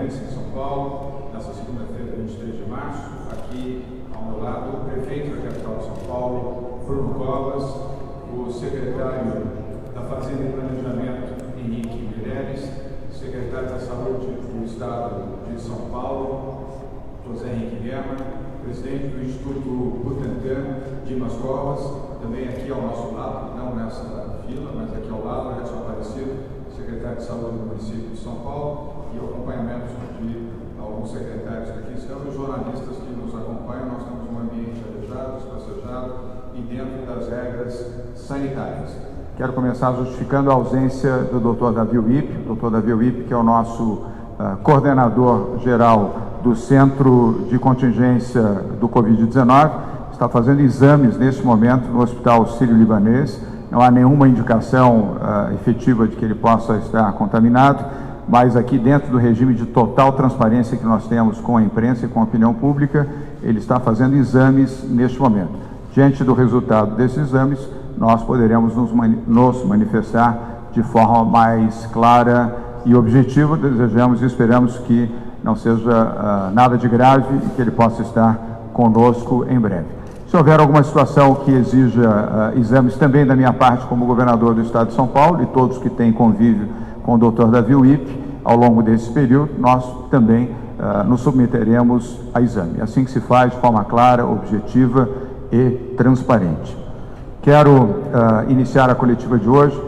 Tiradentes, em São Paulo, nessa segunda-feira, 23 de março. Aqui ao meu lado, o prefeito da capital de São Paulo, Bruno Covas, o secretário da Fazenda e Planejamento, Henrique Meirelles, o secretário da Saúde do Estado de São Paulo, José Henrique Guerra, presidente do Instituto Butantan, Dimas Covas, também aqui ao nosso lado, não nessa fila, mas aqui ao lado, Edson Aparecido, secretário de Saúde do município de São Paulo, e o acompanhamento de alguns secretários que aqui estão e os jornalistas que nos acompanham. Nós temos um ambiente arejado, espacejado e dentro das regras sanitárias. Quero começar justificando a ausência do Dr. Davi Wipp, Dr. Davi Wipp, que é o nosso coordenador geral do Centro de Contingência do Covid-19, está fazendo exames neste momento no Hospital Sírio-Libanês. Não há nenhuma indicação efetiva de que ele possa estar contaminado, mas aqui dentro do regime de total transparência que nós temos com a imprensa e com a opinião pública, ele está fazendo exames neste momento. Diante do resultado desses exames, nós poderemos nos manifestar de forma mais clara e objetiva. Desejamos e esperamos que não seja nada de grave e que ele possa estar conosco em breve. Se houver alguma situação que exija exames também da minha parte como governador do Estado de São Paulo e todos que têm convívio com o Dr. Davi Wipp ao longo desse período, nós também nos submeteremos a exame. Assim que se faz de forma clara, objetiva e transparente. Quero iniciar a coletiva de hoje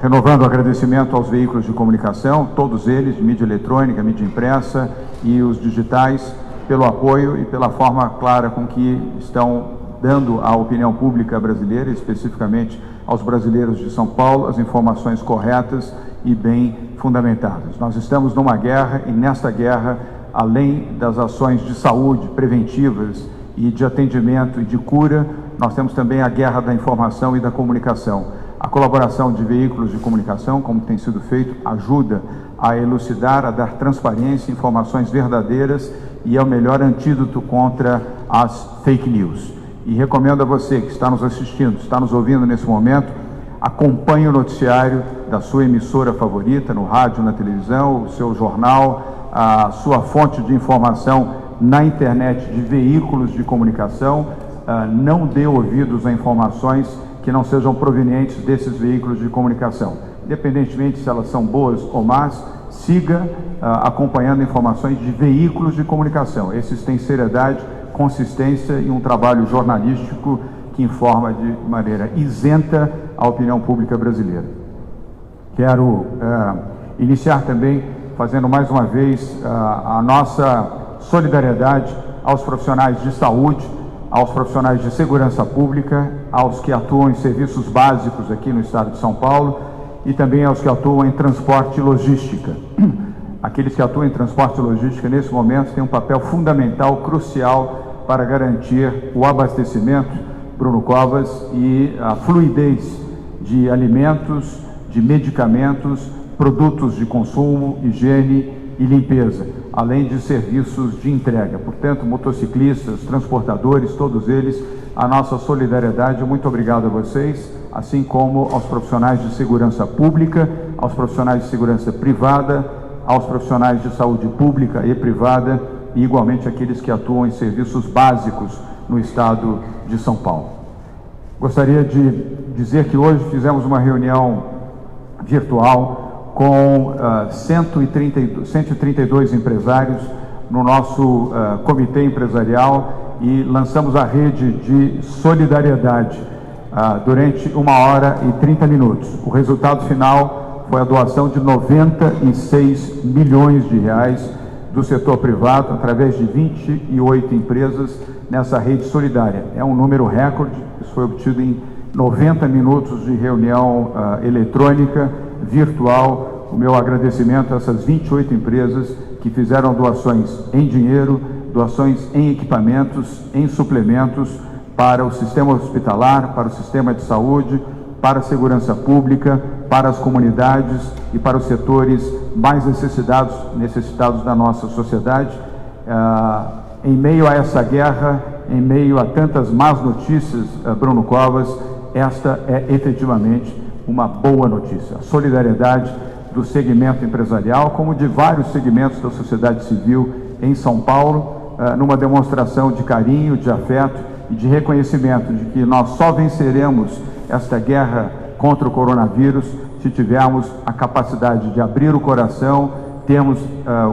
renovando o agradecimento aos veículos de comunicação, todos eles, de mídia eletrônica, mídia impressa e os digitais, pelo apoio e pela forma clara com que estão dando à opinião pública brasileira, especificamente aos brasileiros de São Paulo, as informações corretas e bem fundamentadas. Nós estamos numa guerra e nesta guerra, além das ações de saúde preventivas e de atendimento e de cura, nós temos também a guerra da informação e da comunicação. A colaboração de veículos de comunicação, como tem sido feito, ajuda a elucidar, a dar transparência, informações verdadeiras e é o melhor antídoto contra as fake news. E recomendo a você que está nos assistindo, está nos ouvindo nesse momento, acompanhe o noticiário da sua emissora favorita, no rádio, na televisão, o seu jornal, a sua fonte de informação na internet de veículos de comunicação. Não dê ouvidos a informações que não sejam provenientes desses veículos de comunicação. Independentemente se elas são boas ou más, siga acompanhando informações de veículos de comunicação. Esses têm seriedade, consistência e um trabalho jornalístico que informa de maneira isenta a opinião pública brasileira. Quero iniciar também fazendo mais uma vez a nossa solidariedade aos profissionais de saúde, aos profissionais de segurança pública, aos que atuam em serviços básicos aqui no estado de São Paulo e também aos que atuam em transporte e logística. Aqueles que atuam em transporte e logística nesse momento têm um papel fundamental, crucial para garantir o abastecimento, Bruno Covas, e a fluidez de alimentos, de medicamentos, produtos de consumo, higiene e limpeza, além de serviços de entrega. Portanto, motociclistas, transportadores, todos eles, a nossa solidariedade. Muito obrigado a vocês, assim como aos profissionais de segurança pública, aos profissionais de segurança privada, aos profissionais de saúde pública e privada e igualmente aqueles que atuam em serviços básicos no estado de São Paulo. Gostaria de dizer que hoje fizemos uma reunião virtual com 132 empresários no nosso comitê empresarial e lançamos a rede de solidariedade durante 1h30. O resultado final foi a doação de 96 milhões de reais do setor privado através de 28 empresas nessa rede solidária. É um número recorde, isso foi obtido em 90 minutos de reunião eletrônica, virtual. O meu agradecimento a essas 28 empresas que fizeram doações em dinheiro, doações em equipamentos, em suplementos para o sistema hospitalar, para o sistema de saúde, para a segurança pública, para as comunidades e para os setores mais necessitados da nossa sociedade. Em meio a essa guerra, em meio a tantas más notícias, Bruno Covas, esta é efetivamente uma boa notícia. A solidariedade do segmento empresarial, como de vários segmentos da sociedade civil em São Paulo, numa demonstração de carinho, de afeto e de reconhecimento de que nós só venceremos esta guerra contra o coronavírus se tivermos a capacidade de abrir o coração, termos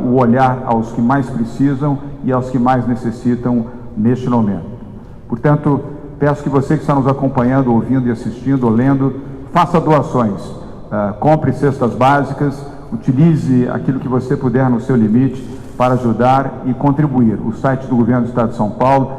o olhar aos que mais precisam e aos que mais necessitam neste momento. Portanto, peço que você que está nos acompanhando, ouvindo e assistindo, ou lendo, faça doações, compre cestas básicas, utilize aquilo que você puder no seu limite para ajudar e contribuir. O site do Governo do Estado de São Paulo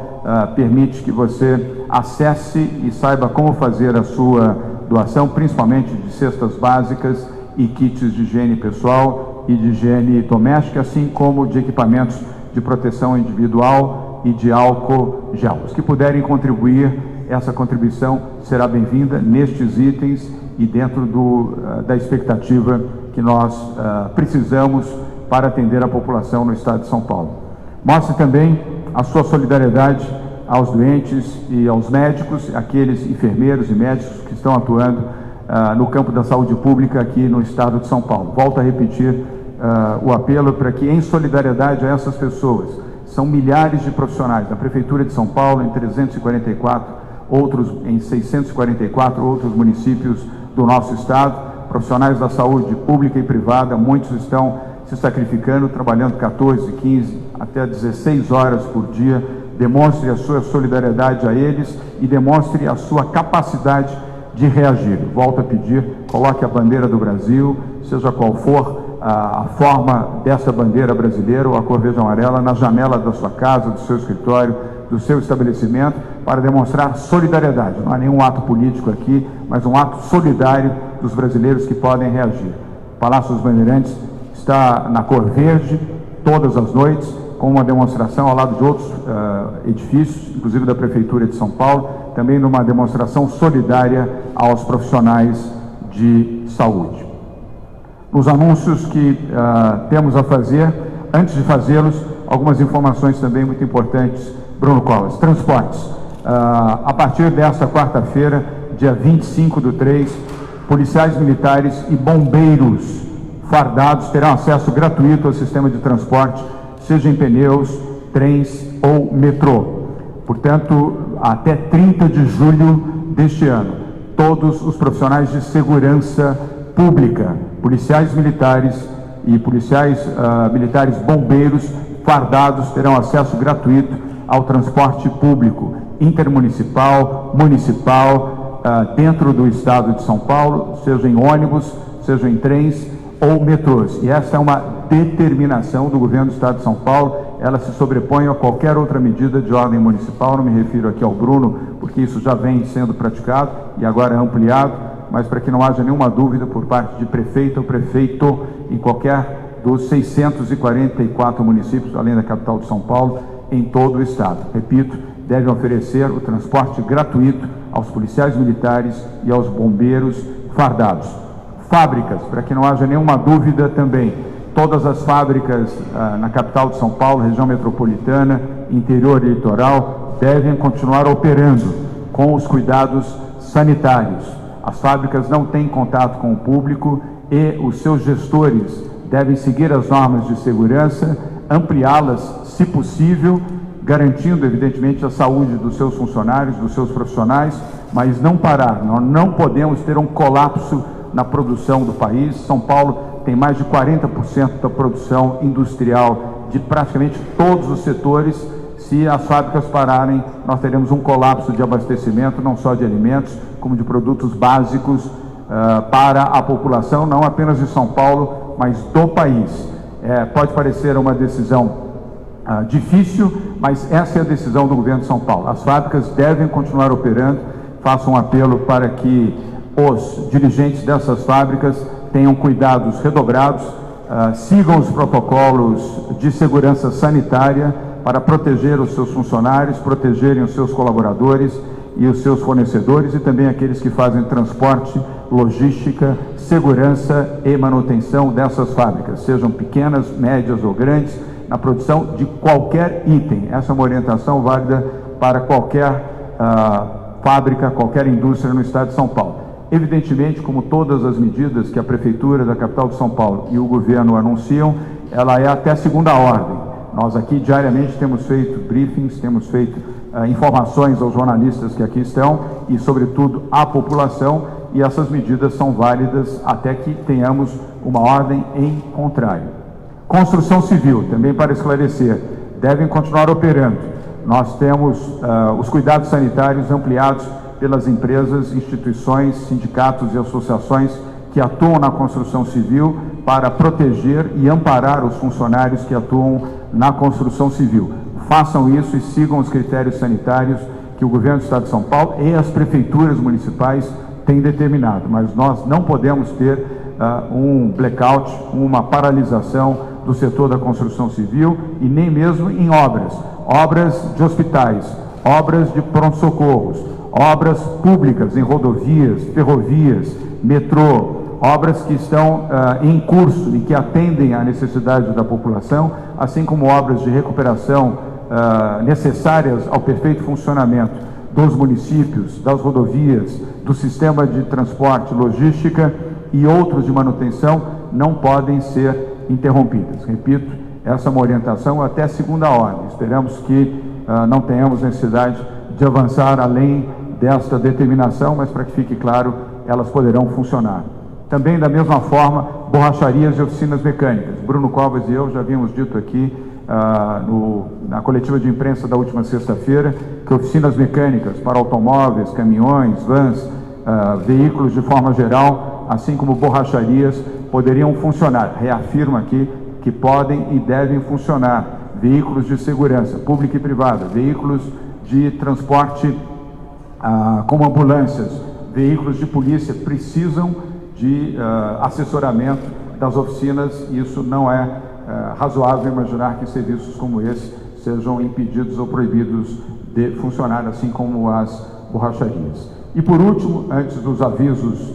permite que você acesse e saiba como fazer a sua doação, principalmente de cestas básicas e kits de higiene pessoal e de higiene doméstica, assim como de equipamentos de proteção individual e de álcool gel. Os que puderem contribuir, essa contribuição será bem-vinda nestes itens e dentro da expectativa que nós precisamos para atender a população no Estado de São Paulo. Mostre também a sua solidariedade aos doentes e aos médicos, aqueles enfermeiros e médicos que estão atuando no campo da saúde pública aqui no Estado de São Paulo. Volto a repetir o apelo para que, em solidariedade a essas pessoas, são milhares de profissionais da Prefeitura de São Paulo, em 344, outros em 644 outros municípios do nosso Estado, profissionais da saúde pública e privada, muitos estão se sacrificando, trabalhando 14, 15, até 16 horas por dia. Demonstre a sua solidariedade a eles e demonstre a sua capacidade de reagir. Volto a pedir, coloque a bandeira do Brasil, seja qual for a forma dessa bandeira brasileira ou a cor verde amarela, na janela da sua casa, do seu escritório, do seu estabelecimento, para demonstrar solidariedade. Não há nenhum ato político aqui, mas um ato solidário dos brasileiros que podem reagir. O Palácio dos Bandeirantes está na cor verde todas as noites, com uma demonstração ao lado de outros edifícios, inclusive da Prefeitura de São Paulo, também numa demonstração solidária aos profissionais de saúde. Nos anúncios que temos a fazer, antes de fazê-los, algumas informações também muito importantes. Bruno Covas, transportes. A partir desta quarta-feira, dia 25/3, policiais militares e bombeiros fardados terão acesso gratuito ao sistema de transporte, seja em pneus, trens ou metrô. Portanto, até 30 de julho deste ano, todos os profissionais de segurança pública, policiais militares e policiais militares bombeiros fardados terão acesso gratuito ao transporte público intermunicipal, municipal, dentro do Estado de São Paulo, seja em ônibus, seja em trens ou metrôs. E essa é uma determinação do Governo do Estado de São Paulo, ela se sobrepõe a qualquer outra medida de ordem municipal. Não me refiro aqui ao Bruno, porque isso já vem sendo praticado e agora é ampliado, mas para que não haja nenhuma dúvida por parte de prefeito ou prefeito em qualquer dos 644 municípios, além da capital de São Paulo, em todo o Estado. Repito, devem oferecer o transporte gratuito aos policiais militares e aos bombeiros fardados. Fábricas, para que não haja nenhuma dúvida também, todas as fábricas na capital de São Paulo, região metropolitana, interior e litoral, devem continuar operando com os cuidados sanitários. As fábricas não têm contato com o público e os seus gestores devem seguir as normas de segurança, ampliá-las, se possível, garantindo, evidentemente, a saúde dos seus funcionários, dos seus profissionais, mas não parar. Nós não podemos ter um colapso na produção do país. São Paulo tem mais de 40% da produção industrial de praticamente todos os setores. Se as fábricas pararem, nós teremos um colapso de abastecimento, não só de alimentos, como de produtos básicos para a população, não apenas de São Paulo, mas do país. Pode parecer uma decisão difícil, mas essa é a decisão do Governo de São Paulo. As fábricas devem continuar operando. Faço um apelo para que os dirigentes dessas fábricas tenham cuidados redobrados, sigam os protocolos de segurança sanitária para proteger os seus funcionários, protegerem os seus colaboradores e os seus fornecedores e também aqueles que fazem transporte, logística, segurança e manutenção dessas fábricas, sejam pequenas, médias ou grandes, na produção de qualquer item. Essa é uma orientação válida para qualquer fábrica, qualquer indústria no Estado de São Paulo. Evidentemente, como todas as medidas que a Prefeitura da capital de São Paulo e o governo anunciam, ela é até segunda ordem. Nós aqui diariamente temos feito briefings, temos feito informações aos jornalistas que aqui estão e, sobretudo, à população, e essas medidas são válidas até que tenhamos uma ordem em contrário. Construção civil, também para esclarecer, devem continuar operando. Nós temos os cuidados sanitários ampliados pelas empresas, instituições, sindicatos e associações que atuam na construção civil para proteger e amparar os funcionários que atuam na construção civil. Façam isso e sigam os critérios sanitários que o governo do Estado de São Paulo e as prefeituras municipais têm determinado, mas nós não podemos ter um blackout, uma paralisação do setor da construção civil e nem mesmo em obras de hospitais, obras de pronto-socorros, obras públicas em rodovias, ferrovias, metrô, obras que estão em curso e que atendem à necessidade da população, assim como obras de recuperação necessárias ao perfeito funcionamento dos municípios, das rodovias, do sistema de transporte, logística e outros de manutenção, não podem ser interrompidas. Repito, essa é uma orientação até segunda ordem. Esperamos que não tenhamos necessidade de avançar além desta determinação, mas para que fique claro, elas poderão funcionar. Também, da mesma forma, borracharias e oficinas mecânicas. Bruno Covas e eu já havíamos dito aqui na coletiva de imprensa da última sexta-feira que oficinas mecânicas para automóveis, caminhões, vans, veículos de forma geral, assim como borracharias, poderiam funcionar. Reafirmo aqui que podem e devem funcionar. Veículos de segurança pública e privada, veículos de transporte como ambulâncias, veículos de polícia precisam de assessoramento das oficinas, e isso não é razoável imaginar que serviços como esse sejam impedidos ou proibidos de funcionar, assim como as borracharias. E por último, antes dos avisos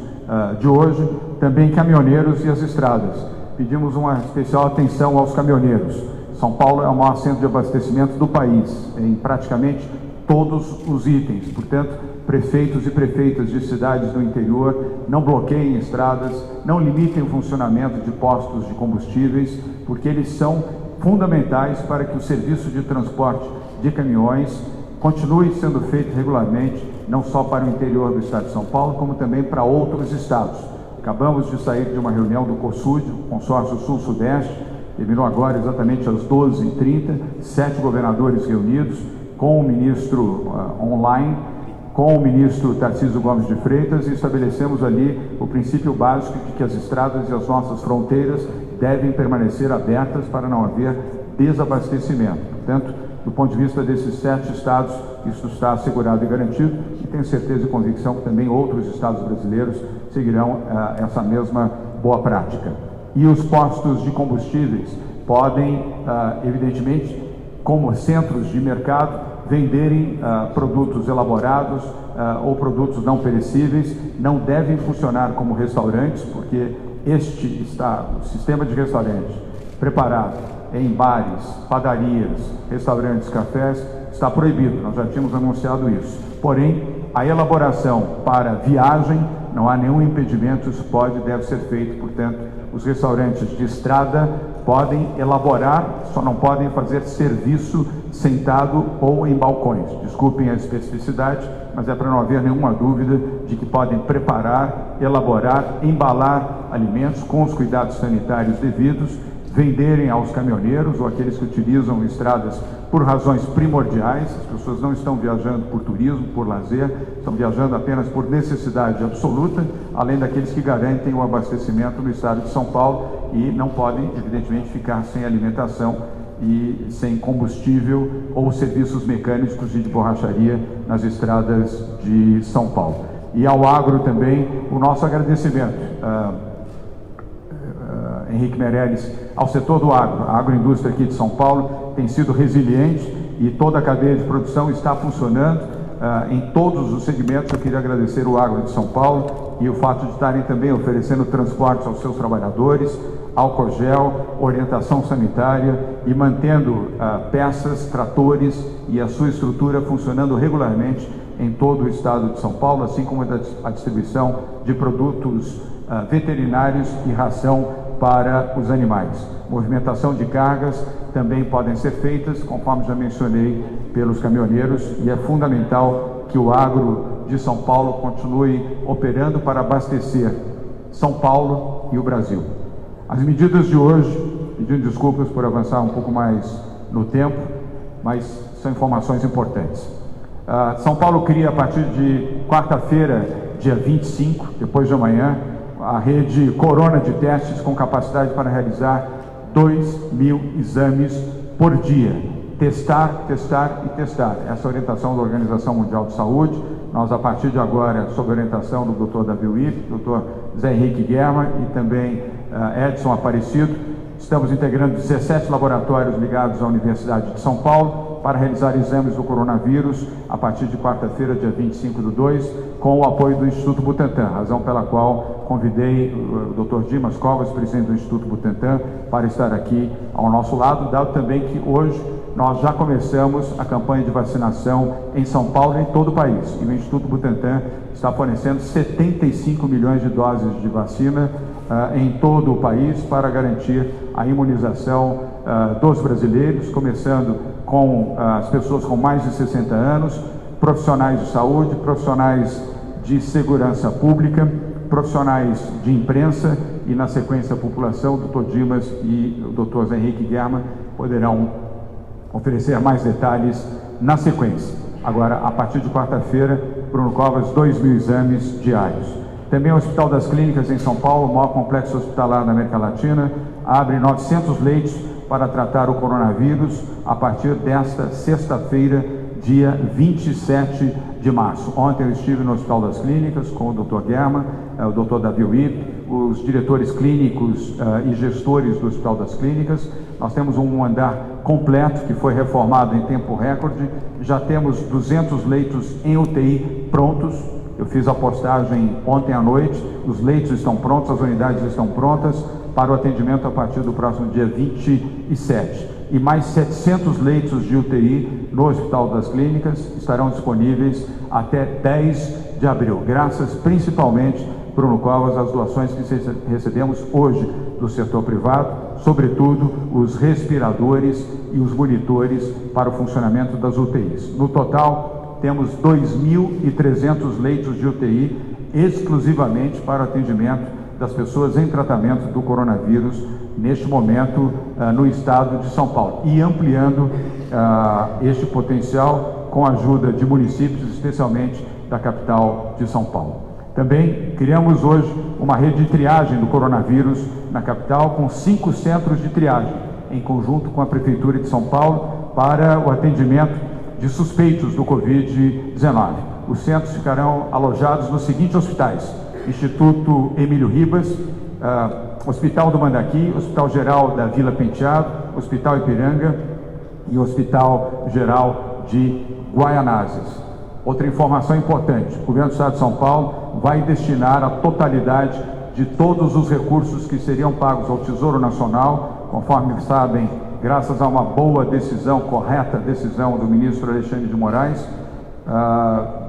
de hoje, também caminhoneiros e as estradas. Pedimos uma especial atenção aos caminhoneiros. São Paulo é o maior centro de abastecimento do país, em praticamente todos os itens. Portanto, prefeitos e prefeitas de cidades do interior não bloqueiem estradas, não limitem o funcionamento de postos de combustíveis, porque eles são fundamentais para que o serviço de transporte de caminhões continue sendo feito regularmente, não só para o interior do estado de São Paulo, como também para outros estados. Acabamos de sair de uma reunião do COSUD, Consórcio Sul-Sudeste, terminou agora exatamente às 12h30, 7 governadores reunidos, com o ministro online, com o ministro Tarcísio Gomes de Freitas, e estabelecemos ali o princípio básico de que as estradas e as nossas fronteiras devem permanecer abertas para não haver desabastecimento. Portanto, do ponto de vista desses 7 estados, isso está assegurado e garantido, e tenho certeza e convicção que também outros estados brasileiros seguirão essa mesma boa prática. E os postos de combustíveis podem, evidentemente, como centros de mercado, venderem produtos elaborados ou produtos não perecíveis, não devem funcionar como restaurantes, porque o sistema de restaurantes preparado em bares, padarias, restaurantes, cafés, está proibido. Nós já tínhamos anunciado isso. Porém, a elaboração para viagem, não há nenhum impedimento, isso pode e deve ser feito. Portanto, os restaurantes de estrada podem elaborar, só não podem fazer serviço sentado ou em balcões. Desculpem a especificidade, mas é para não haver nenhuma dúvida de que podem preparar, elaborar, embalar alimentos com os cuidados sanitários devidos, venderem aos caminhoneiros ou aqueles que utilizam estradas por razões primordiais. As pessoas não estão viajando por turismo, por lazer, estão viajando apenas por necessidade absoluta, além daqueles que garantem o abastecimento no estado de São Paulo e não podem, evidentemente, ficar sem alimentação e sem combustível ou serviços mecânicos e de borracharia nas estradas de São Paulo. E ao agro também o nosso agradecimento, Henrique Meirelles, ao setor do agro. A agroindústria aqui de São Paulo tem sido resiliente e toda a cadeia de produção está funcionando em todos os segmentos. Eu queria agradecer o agro de São Paulo e o fato de estarem também oferecendo transportes aos seus trabalhadores, álcool gel, orientação sanitária e mantendo peças, tratores e a sua estrutura funcionando regularmente em todo o estado de São Paulo, assim como a distribuição de produtos veterinários e ração para os animais. Movimentação de cargas também podem ser feitas, conforme já mencionei, pelos caminhoneiros, e é fundamental que o agro de São Paulo continue operando para abastecer São Paulo e o Brasil. As medidas de hoje, pedindo desculpas por avançar um pouco mais no tempo, mas são informações importantes. São Paulo cria, a partir de quarta-feira, dia 25, depois de amanhã, a rede Corona de testes com capacidade para realizar 2.000 exames por dia. Testar, testar e testar. Essa orientação da Organização Mundial de Saúde. Nós, a partir de agora, sob orientação do Dr. Davi Wip, Dr. Zé Henrique Guerra e também Edson Aparecido, estamos integrando 17 laboratórios ligados à Universidade de São Paulo para realizar exames do coronavírus a partir de quarta-feira, dia 25/2, com o apoio do Instituto Butantan, razão pela qual convidei o Dr. Dimas Covas, presidente do Instituto Butantan, para estar aqui ao nosso lado, dado também que hoje nós já começamos a campanha de vacinação em São Paulo e em todo o país. E o Instituto Butantan está fornecendo 75 milhões de doses de vacina em todo o país para garantir a imunização dos brasileiros, começando com as pessoas com mais de 60 anos, profissionais de saúde, profissionais de segurança pública, profissionais de imprensa e, na sequência, a população. O Dr. Dimas e o Dr. Zé Henrique Guerra poderão oferecer mais detalhes na sequência. Agora, a partir de quarta-feira, Bruno Covas, 2.000 exames diários. Também o Hospital das Clínicas em São Paulo, o maior complexo hospitalar da América Latina, abre 900 leitos para tratar o coronavírus a partir desta sexta-feira, dia 27 de março. Ontem eu estive no Hospital das Clínicas com o Dr. Guerra, o Dr. Davi Wip, os diretores clínicos e gestores do Hospital das Clínicas. Nós temos um andar completo que foi reformado em tempo recorde. Já temos 200 leitos em UTI prontos. Eu fiz a postagem ontem à noite. Os leitos estão prontos, as unidades estão prontas para o atendimento a partir do próximo dia 27. E mais 700 leitos de UTI no Hospital das Clínicas estarão disponíveis até 10 de abril, graças principalmente, Bruno Covas, às doações que recebemos hoje do setor privado, sobretudo os respiradores e os monitores para o funcionamento das UTIs. No total, temos 2.300 leitos de UTI exclusivamente para o atendimento das pessoas em tratamento do coronavírus neste momento no estado de São Paulo, e ampliando este potencial com a ajuda de municípios, especialmente da capital de São Paulo. Também criamos hoje uma rede de triagem do coronavírus na capital, com 5 centros de triagem, em conjunto com a Prefeitura de São Paulo, para o atendimento de suspeitos do Covid-19. Os centros ficarão alojados nos seguintes hospitais: Instituto Emílio Ribas, Hospital do Mandaqui, Hospital Geral da Vila Penteado, Hospital Ipiranga e Hospital Geral de Guaianazes. Outra informação importante: o Governo do Estado de São Paulo vai destinar a totalidade de todos os recursos que seriam pagos ao Tesouro Nacional, conforme sabem, graças a uma boa decisão, correta decisão do ministro Alexandre de Moraes,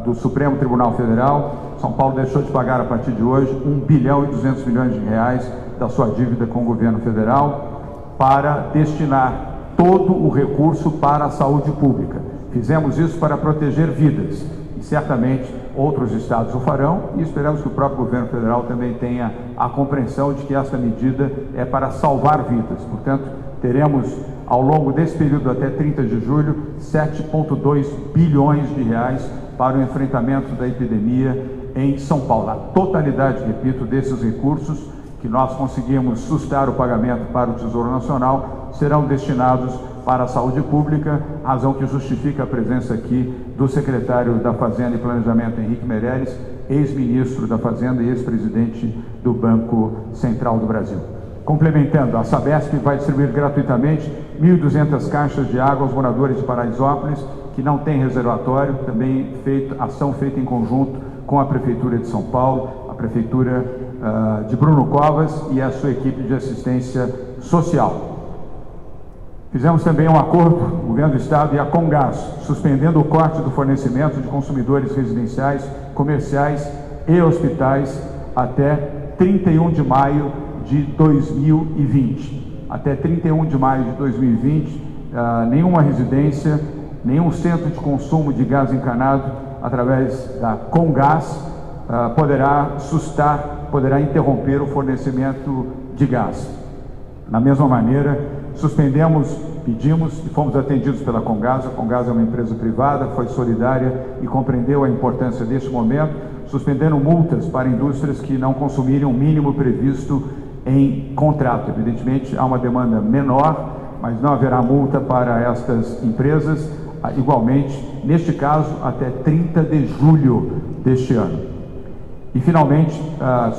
do Supremo Tribunal Federal. São Paulo deixou de pagar, a partir de hoje, 1 bilhão e 200 milhões de reais da sua dívida com o governo federal, para destinar todo o recurso para a saúde pública. Fizemos isso para proteger vidas, e certamente outros estados o farão, e esperamos que o próprio governo federal também tenha a compreensão de que esta medida é para salvar vidas. Portanto, teremos, ao longo desse período até 30 de julho, 7,2 bilhões de reais para o enfrentamento da epidemia em São Paulo. A totalidade, repito, desses recursos que nós conseguimos sustar o pagamento para o Tesouro Nacional serão destinados para a saúde pública, razão que justifica a presença aqui do secretário da Fazenda e Planejamento, Henrique Meirelles, ex-ministro da Fazenda e ex-presidente do Banco Central do Brasil. Complementando, a Sabesp vai distribuir gratuitamente 1.200 caixas de água aos moradores de Paraisópolis que não têm reservatório, também ação feita em conjunto com a Prefeitura de São Paulo, a Prefeitura de Bruno Covas e a sua equipe de assistência social. Fizemos também um acordo, o Governo do Estado e a Comgás, suspendendo o corte do fornecimento de consumidores residenciais, comerciais e hospitais até 31 de maio de 2020. Até 31 de maio de 2020, nenhuma residência, nenhum centro de consumo de gás encanado, através da Comgás, poderá interromper o fornecimento de gás. Da mesma maneira, pedimos e fomos atendidos pela Comgás. A Comgás é uma empresa privada, foi solidária e compreendeu a importância deste momento, suspendendo multas para indústrias que não consumirem o mínimo previsto em contrato. Evidentemente, há uma demanda menor, mas não haverá multa para estas empresas, igualmente, neste caso, até 30 de julho deste ano. E, finalmente,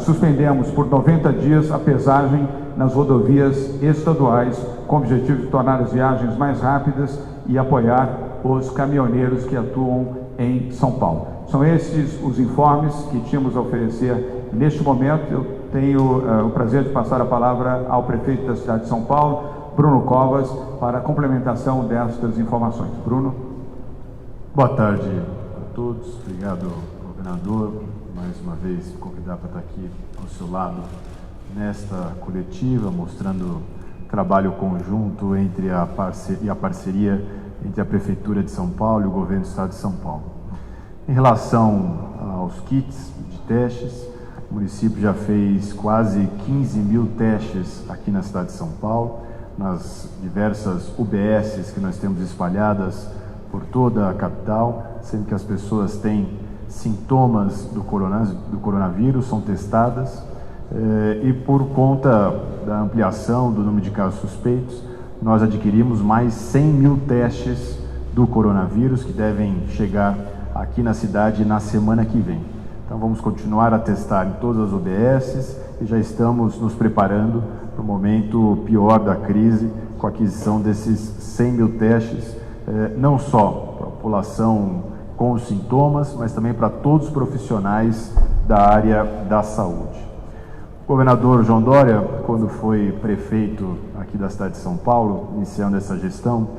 suspendemos por 90 dias a pesagem nas rodovias estaduais, com o objetivo de tornar as viagens mais rápidas e apoiar os caminhoneiros que atuam em São Paulo. São esses os informes que tínhamos a oferecer neste momento. Eu tenho o prazer de passar a palavra ao prefeito da cidade de São Paulo, Bruno Covas, para a complementação destas informações. Bruno. Boa tarde a todos. Obrigado, governador, mais uma vez me convidar para estar aqui ao seu lado nesta coletiva, mostrando trabalho conjunto entre a parceria entre a Prefeitura de São Paulo e o Governo do Estado de São Paulo. Em relação aos kits de testes, o município já fez quase 15 mil testes aqui na cidade de São Paulo, nas diversas UBSs que nós temos espalhadas por toda a capital. Sempre que as pessoas têm sintomas do coronavírus, são testadas. E por conta da ampliação do número de casos suspeitos, nós adquirimos mais 100 mil testes do coronavírus que devem chegar aqui na cidade na semana que vem. Então vamos continuar a testar em todas as UBSs e já estamos nos preparando para o momento pior da crise, com a aquisição desses 100 mil testes, não só para a população com os sintomas, mas também para todos os profissionais da área da saúde. O governador João Dória, quando foi prefeito aqui da cidade de São Paulo, iniciando essa gestão,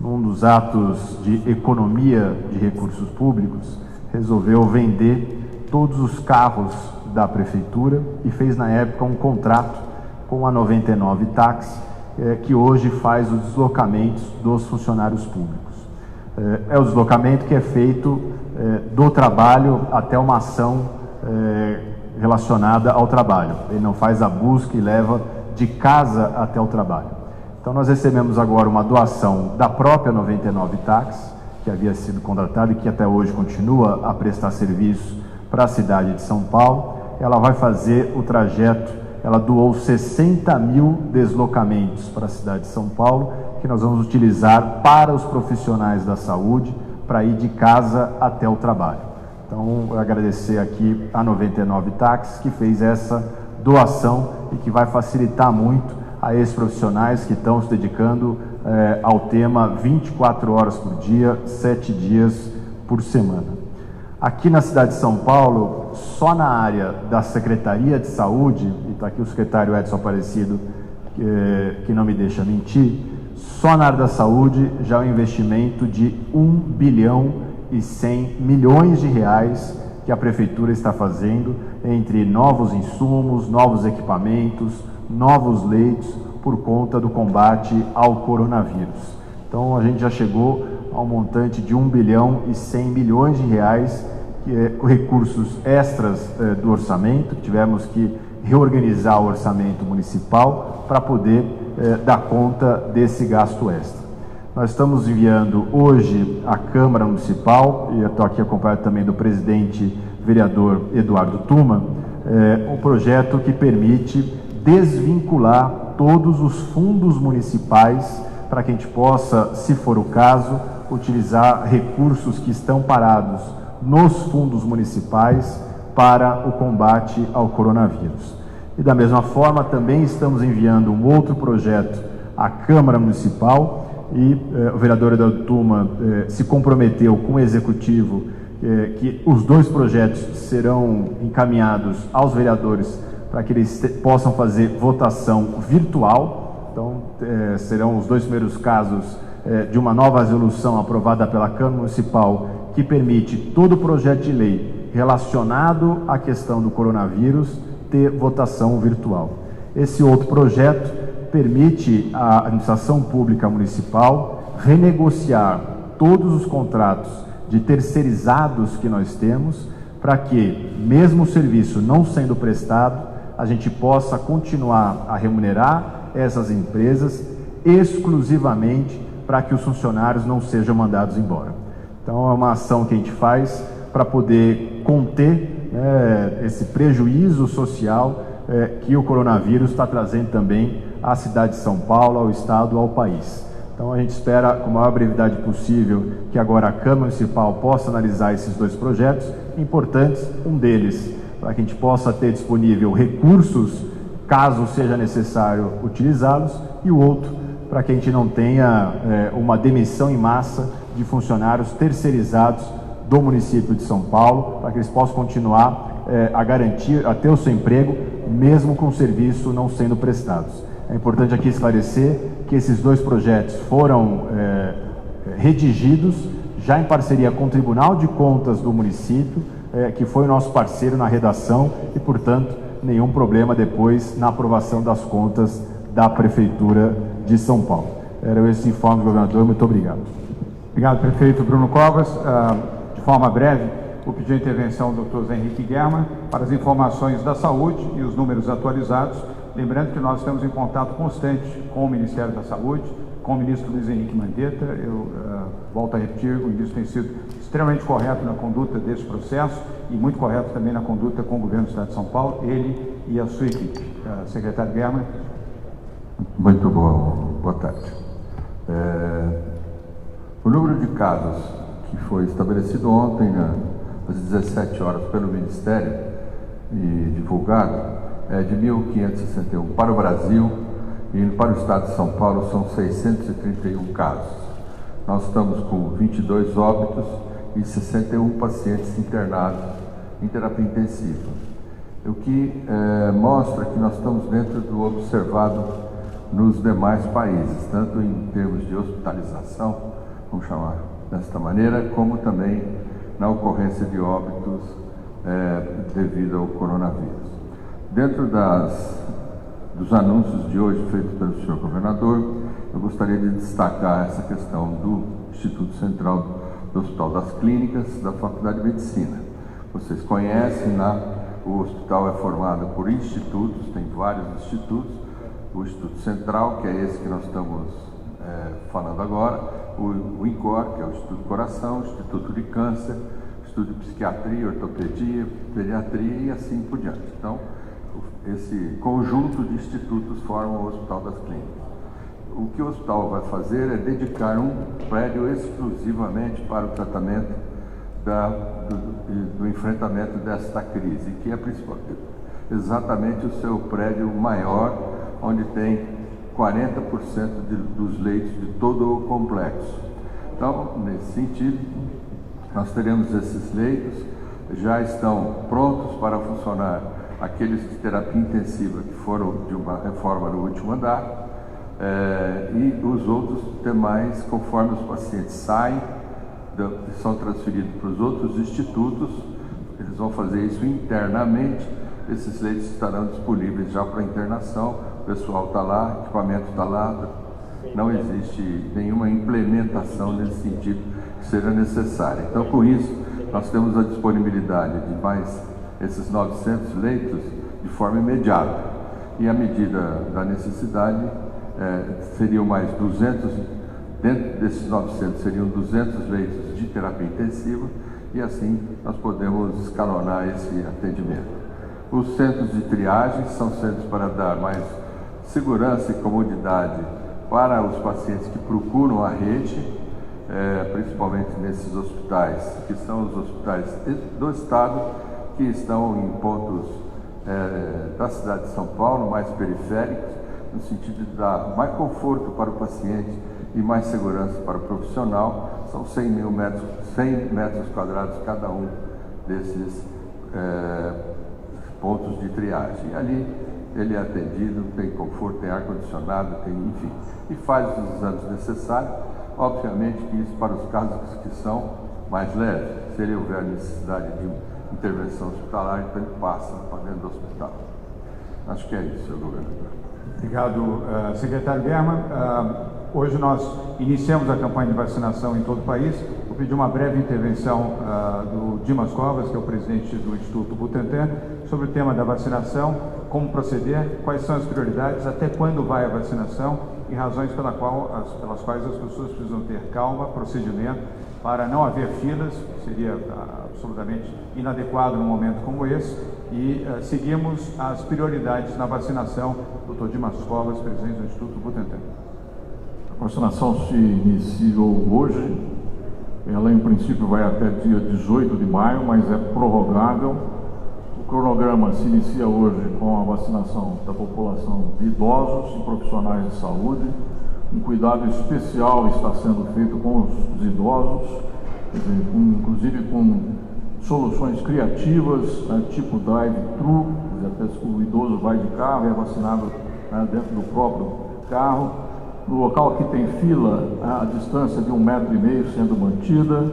num dos atos de economia de recursos públicos, resolveu vender todos os carros da prefeitura e fez na época um contrato com a 99 Táxi, que hoje faz os deslocamentos dos funcionários públicos. É o deslocamento que é feito do trabalho até uma ação relacionada ao trabalho. Ele não faz a busca e leva de casa até o trabalho. Então nós recebemos agora uma doação da própria 99 Táxi, que havia sido contratada e que até hoje continua a prestar serviço para a cidade de São Paulo. Ela vai fazer o trajeto, ela doou 60 mil deslocamentos para a cidade de São Paulo, que nós vamos utilizar para os profissionais da saúde, para ir de casa até o trabalho. Então, eu agradecer aqui a 99 Táxis, que fez essa doação e que vai facilitar muito a esses profissionais que estão se dedicando ao tema 24 horas por dia, 7 dias por semana. Aqui na cidade de São Paulo, só na área da Secretaria de Saúde, e está aqui o secretário Edson Aparecido, que não me deixa mentir, só na área da saúde já é um investimento de 1 bilhão e 100 milhões de reais que a Prefeitura está fazendo entre novos insumos, novos equipamentos, novos leitos, por conta do combate ao coronavírus. Então a gente já chegou ao montante de 1 bilhão e 100 milhões de reais, com recursos extras do orçamento. Tivemos que reorganizar o orçamento municipal para poder dar conta desse gasto extra. Nós estamos enviando hoje à Câmara Municipal, e eu estou aqui acompanhado também do presidente vereador Eduardo Tuma, um projeto que permite desvincular todos os fundos municipais para que a gente possa, se for o caso, utilizar recursos que estão parados nos fundos municipais para o combate ao coronavírus. E da mesma forma, também estamos enviando um outro projeto à Câmara Municipal, e o vereador Eduardo Tuma se comprometeu com o Executivo que os dois projetos serão encaminhados aos vereadores para que eles possam fazer votação virtual. Então, serão os 2 primeiros casos de uma nova resolução aprovada pela Câmara Municipal que permite todo projeto de lei relacionado à questão do coronavírus ter votação virtual. Esse outro projeto permite à administração pública municipal renegociar todos os contratos de terceirizados que nós temos, para que, mesmo o serviço não sendo prestado, a gente possa continuar a remunerar essas empresas exclusivamente para que os funcionários não sejam mandados embora. Então, é uma ação que a gente faz para poder conter esse prejuízo social que o coronavírus está trazendo também à cidade de São Paulo, ao Estado, ao país. Então, a gente espera, com a maior brevidade possível, que agora a Câmara Municipal possa analisar esses 2 projetos importantes, um deles para que a gente possa ter disponível recursos, caso seja necessário utilizá-los, e o outro para que a gente não tenha uma demissão em massa de funcionários terceirizados do município de São Paulo, para que eles possam continuar a garantir, a ter o seu emprego, mesmo com o serviço não sendo prestados. É importante aqui esclarecer que esses 2 projetos foram redigidos já em parceria com o Tribunal de Contas do município, que foi o nosso parceiro na redação e, portanto, nenhum problema depois na aprovação das contas da Prefeitura de São Paulo. Era esse informe do governador. Muito obrigado. Obrigado, prefeito Bruno Covas. De forma breve, vou pedir a intervenção do Dr. Zé Henrique German para as informações da saúde e os números atualizados. Lembrando que nós estamos em contato constante com o Ministério da Saúde, com o ministro Luiz Henrique Mandetta. Eu volto a repetir, o ministro tem sido extremamente correto na conduta desse processo e muito correto também na conduta com o governo do Estado de São Paulo, ele e a sua equipe. Secretário German. Muito boa tarde. O número de casos que foi estabelecido ontem, às 17 horas, pelo Ministério e divulgado, é de 1.561 para o Brasil, e para o Estado de São Paulo são 631 casos. Nós estamos com 22 óbitos e 61 pacientes internados em terapia intensiva, o que mostra que nós estamos dentro do observado nos demais países, tanto em termos de hospitalização, vamos chamar desta maneira, como também na ocorrência de óbitos devido ao coronavírus. Dentro dos anúncios de hoje feitos pelo senhor governador, eu gostaria de destacar essa questão do Instituto Central do Hospital das Clínicas da Faculdade de Medicina. Vocês conhecem, o hospital é formado por institutos, tem vários institutos, o Instituto Central, que é esse que nós estamos falando agora, o INCOR, que é o Instituto do Coração, o Instituto de Câncer, o Instituto de Psiquiatria, Ortopedia, Pediatria e assim por diante. Então, esse conjunto de institutos formam o Hospital das Clínicas. O que o hospital vai fazer é dedicar um prédio exclusivamente para o tratamento do enfrentamento desta crise, que é exatamente o seu prédio maior, onde tem 40% dos leitos de todo o complexo. Então, nesse sentido, nós teremos esses leitos, já estão prontos para funcionar aqueles de terapia intensiva que foram de uma reforma no último andar, e os outros demais, conforme os pacientes saem, são transferidos para os outros institutos, eles vão fazer isso internamente, esses leitos estarão disponíveis já para internação, o pessoal está lá, o equipamento está lá, não existe nenhuma implementação nesse sentido que seja necessária. Então, com isso, nós temos a disponibilidade de mais esses 900 leitos de forma imediata, e à medida da necessidade, seriam mais 200, dentro desses 900 seriam 200 leitos de terapia intensiva, e assim nós podemos escalonar esse atendimento. Os centros de triagem são centros para dar mais segurança e comodidade para os pacientes que procuram a rede, principalmente nesses hospitais, que são os hospitais do Estado, que estão em pontos da cidade de São Paulo, mais periféricos, no sentido de dar mais conforto para o paciente e mais segurança para o profissional. São 100 metros quadrados cada um desses pontos de triagem. E ali ele é atendido, tem conforto, tem ar-condicionado, tem, enfim, e faz os exames necessários. Obviamente que isso para os casos que são mais leves. Se ele houver necessidade de intervenção hospitalar, então ele passa para dentro do hospital. Acho que é isso, senhor governador. Obrigado, secretário Berman. Hoje nós iniciamos a campanha de vacinação em todo o país. Vou pedir uma breve intervenção do Dimas Covas, que é o presidente do Instituto Butantan, sobre o tema da vacinação, como proceder, quais são as prioridades, até quando vai a vacinação e razões pelas quais as pessoas precisam ter calma, procedimento, para não haver filas, seria absolutamente inadequado num momento como esse, e seguimos as prioridades na vacinação. Dr. Dimas Covas, presidente do Instituto Butantan. A vacinação se iniciou hoje, ela em princípio vai até dia 18 de maio, mas é prorrogável. O cronograma se inicia hoje com a vacinação da população de idosos e profissionais de saúde. Um cuidado especial está sendo feito com os idosos, inclusive com soluções criativas, tipo drive-thru, até o idoso vai de carro e é vacinado dentro do próprio carro. No local que tem fila, a distância de 1,5 metro sendo mantida.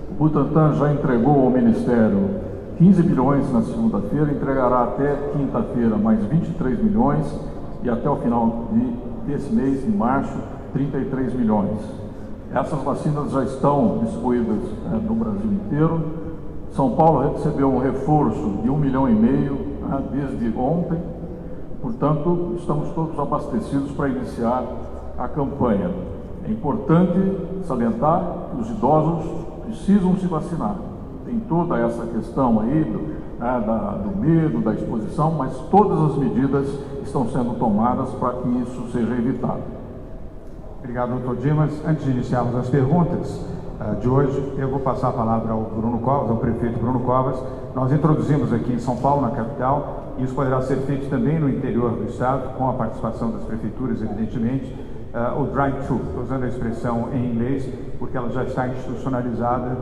O Butantan já entregou ao Ministério 15 milhões na segunda-feira, entregará até quinta-feira mais 23 milhões e até o final desse mês, em março, 33 milhões. Essas vacinas já estão distribuídas no Brasil inteiro. São Paulo recebeu um reforço de 1,5 milhão desde ontem. Portanto, estamos todos abastecidos para iniciar a campanha. É importante salientar que os idosos precisam se vacinar. Tem toda essa questão aí do medo, da exposição, mas todas as medidas estão sendo tomadas para que isso seja evitado. Obrigado, doutor Dimas. Antes de iniciarmos as perguntas de hoje, eu vou passar a palavra ao Bruno Covas, ao prefeito Bruno Covas. Nós introduzimos aqui em São Paulo, na capital, e isso poderá ser feito também no interior do estado, com a participação das prefeituras, evidentemente, o drive-thru. Estou usando a expressão em inglês porque ela já está institucionalizada,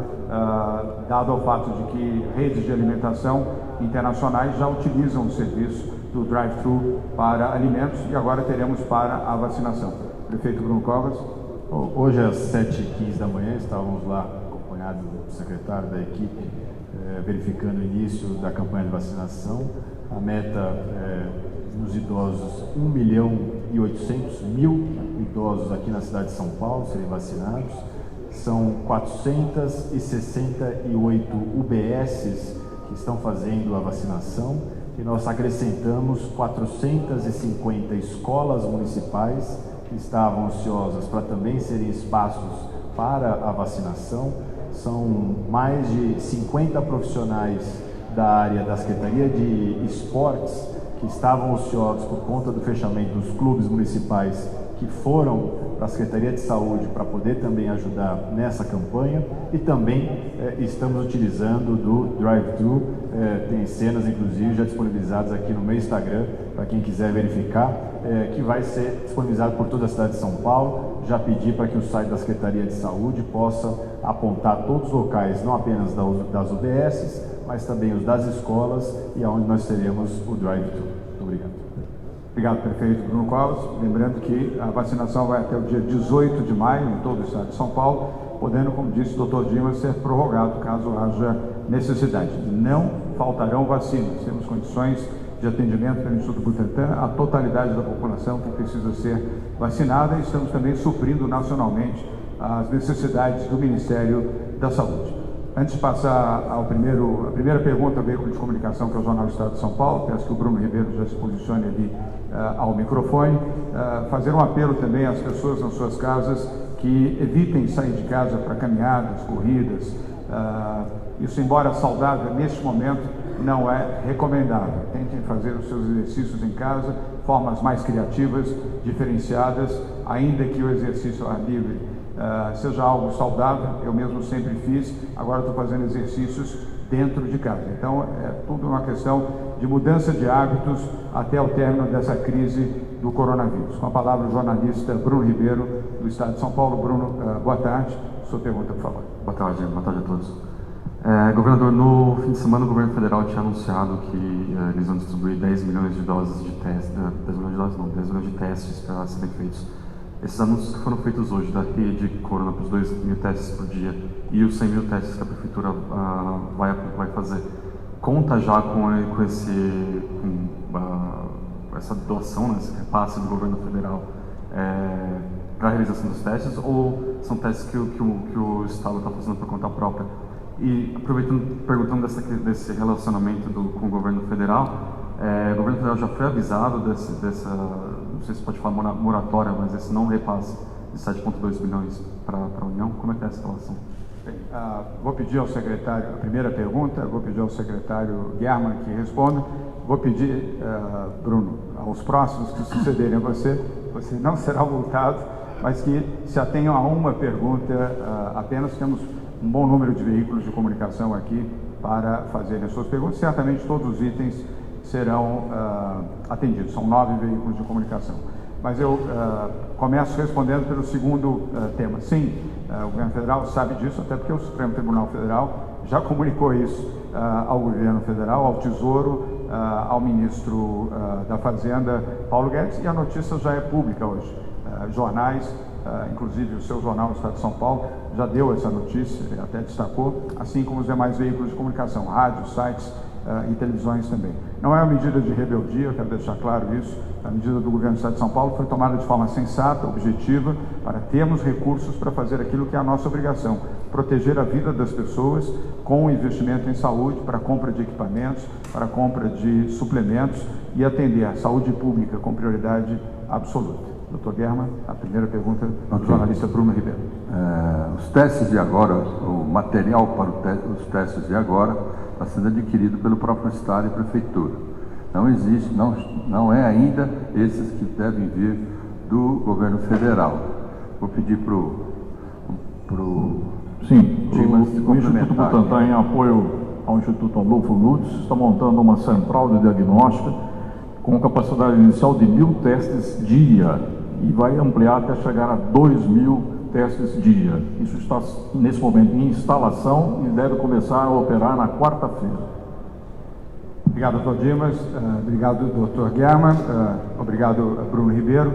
dado ao fato de que redes de alimentação internacionais já utilizam o serviço do drive-thru para alimentos e agora teremos para a vacinação. Prefeito Bruno Covas. Hoje às 7h15 da manhã estávamos lá acompanhados do secretário da equipe verificando o início da campanha de vacinação. A meta nos idosos, 1.800.000 idosos aqui na cidade de São Paulo serem vacinados. São 468 UBSs que estão fazendo a vacinação e nós acrescentamos 450 escolas municipais que estavam ansiosas para também serem espaços para a vacinação. São mais de 50 profissionais da área da Secretaria de Esportes que estavam ociosos por conta do fechamento dos clubes municipais que foram para a Secretaria de Saúde para poder também ajudar nessa campanha e também estamos utilizando do drive-thru, tem cenas inclusive já disponibilizadas aqui no meu Instagram para quem quiser verificar, que vai ser disponibilizado por toda a cidade de São Paulo. Já pedi para que o site da Secretaria de Saúde possa apontar todos os locais, não apenas das UBSs, mas também os das escolas e aonde nós teremos o drive-thru. Muito obrigado. Obrigado, prefeito Bruno Covas. Lembrando que a vacinação vai até o dia 18 de maio em todo o estado de São Paulo, podendo, como disse o doutor Dimas, ser prorrogado caso haja necessidade. Não faltarão vacinas. Temos condições de atendimento pelo Instituto Butantan à totalidade da população que precisa ser vacinada e estamos também suprindo nacionalmente as necessidades do Ministério da Saúde. Antes de passar a primeira pergunta ao veículo de comunicação, que é o Jornal do Estado de São Paulo, peço que o Bruno Ribeiro já se posicione ali ao microfone, fazer um apelo também às pessoas nas suas casas que evitem sair de casa para caminhadas, corridas. Isso, embora saudável, neste momento não é recomendável. Tentem fazer os seus exercícios em casa, formas mais criativas, diferenciadas, ainda que o exercício ao ar livre seja algo saudável. Eu mesmo sempre fiz, agora estou fazendo exercícios dentro de casa. Então, é tudo uma questão de mudança de hábitos até o término dessa crise do coronavírus. Com a palavra o jornalista Bruno Ribeiro, do Estado de São Paulo. Bruno, boa tarde. Sua pergunta, por favor. Boa tarde a todos. Governador, no fim de semana o governo federal tinha anunciado que eles vão distribuir 10 milhões de doses de testes, 10 milhões de testes para serem feitos. Esses anúncios que foram feitos hoje da rede Corona para os 2.000 testes por dia e os 100.000 testes que a prefeitura vai fazer, conta já com essa doação, né, esse repasse do governo federal para a realização dos testes, ou são testes que o Estado está fazendo por conta própria? E aproveitando, perguntando desse relacionamento com o governo federal, o governo federal já foi avisado dessa, não sei se pode falar moratória, mas esse não repasse de 7,2 bilhões para a União? Como é que é essa relação? Bem, vou pedir ao secretário, a primeira pergunta, vou pedir ao secretário German que responda. Vou pedir, Bruno, aos próximos que sucederem a você não será multado, mas que se atenham a uma pergunta apenas. Temos um bom número de veículos de comunicação aqui para fazerem as suas perguntas. Certamente todos os itens serão atendidos. São 9 veículos de comunicação. Mas eu começo respondendo pelo segundo tema. Sim, o governo federal sabe disso, até porque o Supremo Tribunal Federal já comunicou isso ao governo federal, ao Tesouro, ao ministro da Fazenda, Paulo Guedes, e a notícia já é pública hoje. Jornais, inclusive o seu jornal, o Estado de São Paulo, já deu essa notícia, até destacou, assim como os demais veículos de comunicação, rádios, sites e televisões também. Não é uma medida de rebeldia, eu quero deixar claro isso. A medida do governo do Estado de São Paulo foi tomada de forma sensata, objetiva, para termos recursos para fazer aquilo que é a nossa obrigação: proteger a vida das pessoas com investimento em saúde, para a compra de equipamentos, para a compra de suplementos e atender a saúde pública com prioridade absoluta. Dr. German, a primeira pergunta do jornalista Bruno Ribeiro. Os testes de agora, o material para os testes de agora está sendo adquirido pelo próprio Estado e Prefeitura. Não existe, não é ainda esses que devem vir do governo federal. Vou pedir para o Instituto Butantan, em apoio ao Instituto Adolfo Lutz, está montando uma central de diagnóstica com capacidade inicial de 1.000 testes dia e vai ampliar até chegar a 2.000 testes dia. Isso está, nesse momento, em instalação e deve começar a operar na quarta-feira. Obrigado, Dr. Dimas. Obrigado, Dr. German. Obrigado, Bruno Ribeiro.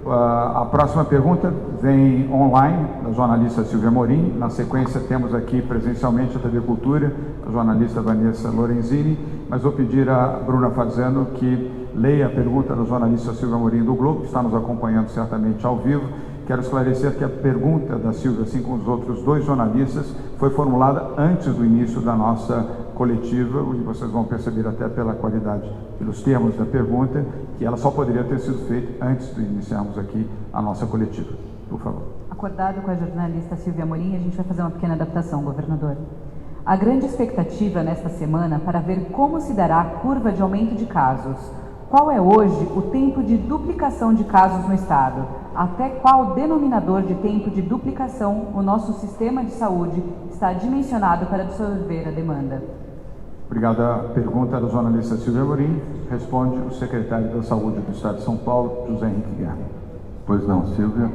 A próxima pergunta vem online, da jornalista Silvia Morim. Na sequência, temos aqui presencialmente a TV Cultura, a jornalista Vanessa Lorenzini. Mas vou pedir a Bruna Fazano que leia a pergunta da jornalista Silvia Morim do Globo, que está nos acompanhando certamente ao vivo. Quero esclarecer que a pergunta da Silvia, assim como os outros 2 jornalistas, foi formulada antes do início da nossa coletiva, e vocês vão perceber até pela qualidade, pelos termos da pergunta, que ela só poderia ter sido feita antes de iniciarmos aqui a nossa coletiva. Por favor. Acordado com a jornalista Silvia Morim, a gente vai fazer uma pequena adaptação, governador. A grande expectativa nesta semana para ver como se dará a curva de aumento de casos. Qual é hoje o tempo de duplicação de casos no Estado? Até qual denominador de tempo de duplicação o nosso sistema de saúde está dimensionado para absorver a demanda? Obrigado. A pergunta da jornalista Silvia Morim. Responde o secretário da Saúde do Estado de São Paulo, José Henrique Guerra. Pois não, Silvia.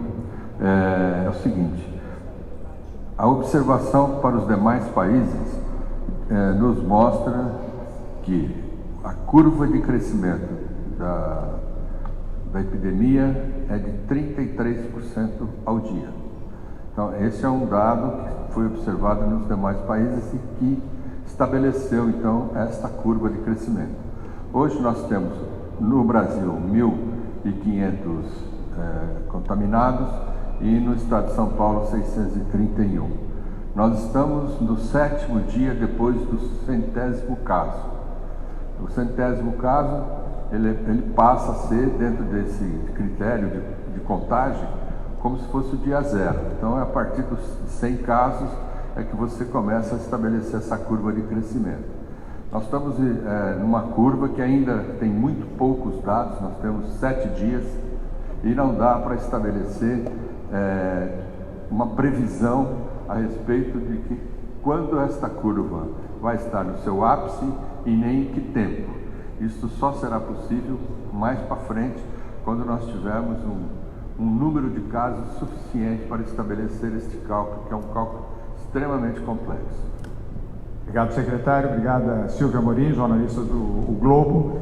É o seguinte, a observação para os demais países nos mostra que a curva de crescimento da epidemia é de 33% ao dia. Então, esse é um dado que foi observado nos demais países e que estabeleceu, então, esta curva de crescimento. Hoje nós temos, no Brasil, 1.500 contaminados e no estado de São Paulo, 631. Nós estamos no 7º dia depois do 100º caso. O 100º caso, ele passa a ser, dentro desse critério de contagem, como se fosse o dia zero. Então, é a partir dos 100 casos é que você começa a estabelecer essa curva de crescimento. Nós estamos numa curva que ainda tem muito poucos dados, nós temos 7 dias e não dá para estabelecer uma previsão a respeito de que quando esta curva vai estar no seu ápice e nem em que tempo. Isso só será possível mais para frente, quando nós tivermos um número de casos suficiente para estabelecer este cálculo, que é um cálculo extremamente complexo. Obrigado, secretário. Obrigada, Silvia Amorim, jornalista do O Globo.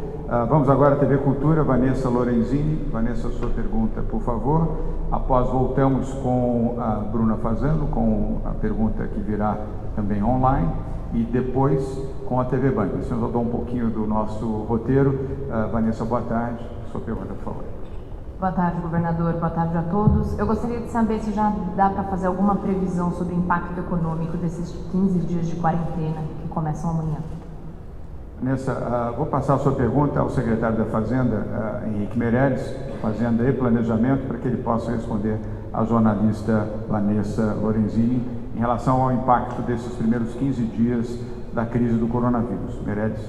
Vamos agora à TV Cultura, Vanessa Lorenzini. Vanessa, sua pergunta, por favor. Após, voltamos com a Bruna Fazano, com a pergunta que virá também online, e depois com a TV Band. Se nos dou um pouquinho do nosso roteiro. Vanessa, boa tarde. Sua pergunta, por favor. Boa tarde, governador. Boa tarde a todos. Eu gostaria de saber se já dá para fazer alguma previsão sobre o impacto econômico desses 15 dias de quarentena que começam amanhã. Vanessa, vou passar a sua pergunta ao secretário da Fazenda, Henrique Meirelles, Fazenda e Planejamento, para que ele possa responder à jornalista Vanessa Lorenzini em relação ao impacto desses primeiros 15 dias da crise do coronavírus. Meirelles.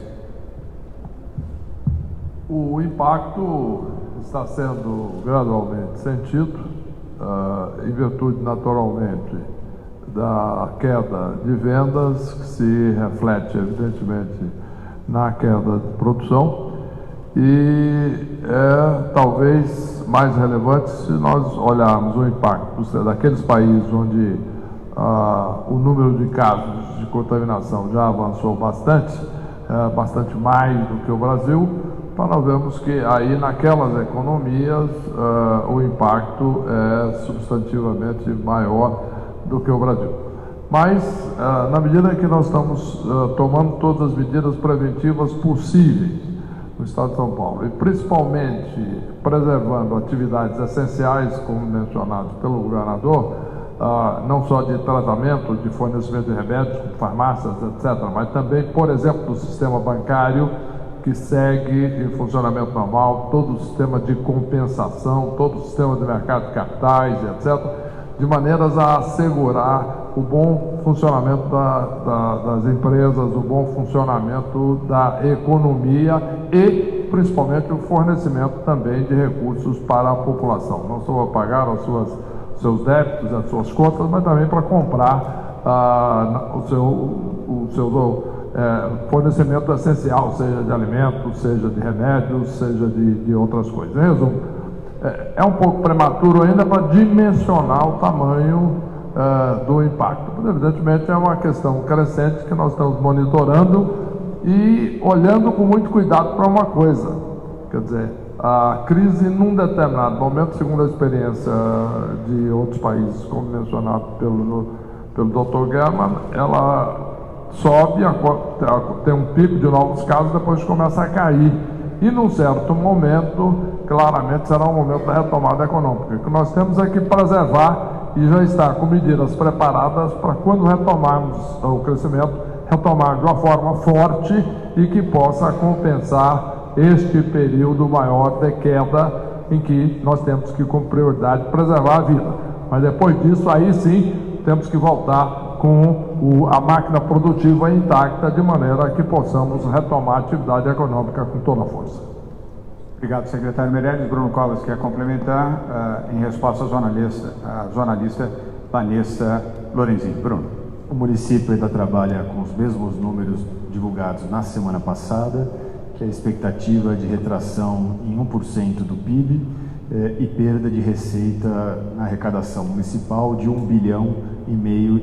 O impacto está sendo gradualmente sentido, em virtude, naturalmente, da queda de vendas, que se reflete, evidentemente, na queda de produção, e é talvez mais relevante se nós olharmos o impacto daqueles países onde o número de casos de contaminação já avançou bastante, bastante mais do que o Brasil, para nós vermos que aí naquelas economias o impacto é substantivamente maior do que o Brasil. Mas, na medida que nós estamos tomando todas as medidas preventivas possíveis no Estado de São Paulo, e principalmente preservando atividades essenciais, como mencionado pelo governador, não só de tratamento, de fornecimento de remédios, farmácias, etc., mas também, por exemplo, do sistema bancário, que segue em funcionamento normal, todo o sistema de compensação, todo o sistema de mercado de capitais, etc., de maneiras a assegurar o bom funcionamento das empresas, o bom funcionamento da economia e, principalmente, o fornecimento também de recursos para a população, não só para pagar seus débitos, as suas contas, mas também para comprar o seu fornecimento essencial, seja de alimentos, seja de remédios, seja de outras coisas. Em resumo, é um pouco prematuro ainda para dimensionar o tamanho do impacto. Mas, evidentemente, é uma questão crescente que nós estamos monitorando e olhando com muito cuidado para uma coisa. Quer dizer, a crise, num determinado momento, segundo a experiência de outros países, como mencionado pelo Dr. German, ela sobe, tem um pico de novos casos, depois começa a cair. E, num certo momento, claramente será um momento da retomada econômica. O que nós temos é que preservar e já estar com medidas preparadas para, quando retomarmos o crescimento, retomar de uma forma forte e que possa compensar este período maior de queda em que nós temos que, com prioridade, preservar a vida. Mas depois disso, aí sim, temos que voltar com a máquina produtiva intacta, de maneira que possamos retomar a atividade econômica com toda a força. Obrigado, secretário Meirelles. Bruno Covas quer complementar em resposta à jornalista Vanessa Lorenzini. Bruno. O município ainda trabalha com os mesmos números divulgados na semana passada, que é a expectativa de retração em 1% do PIB e perda de receita na arrecadação municipal de R$1,5 bilhão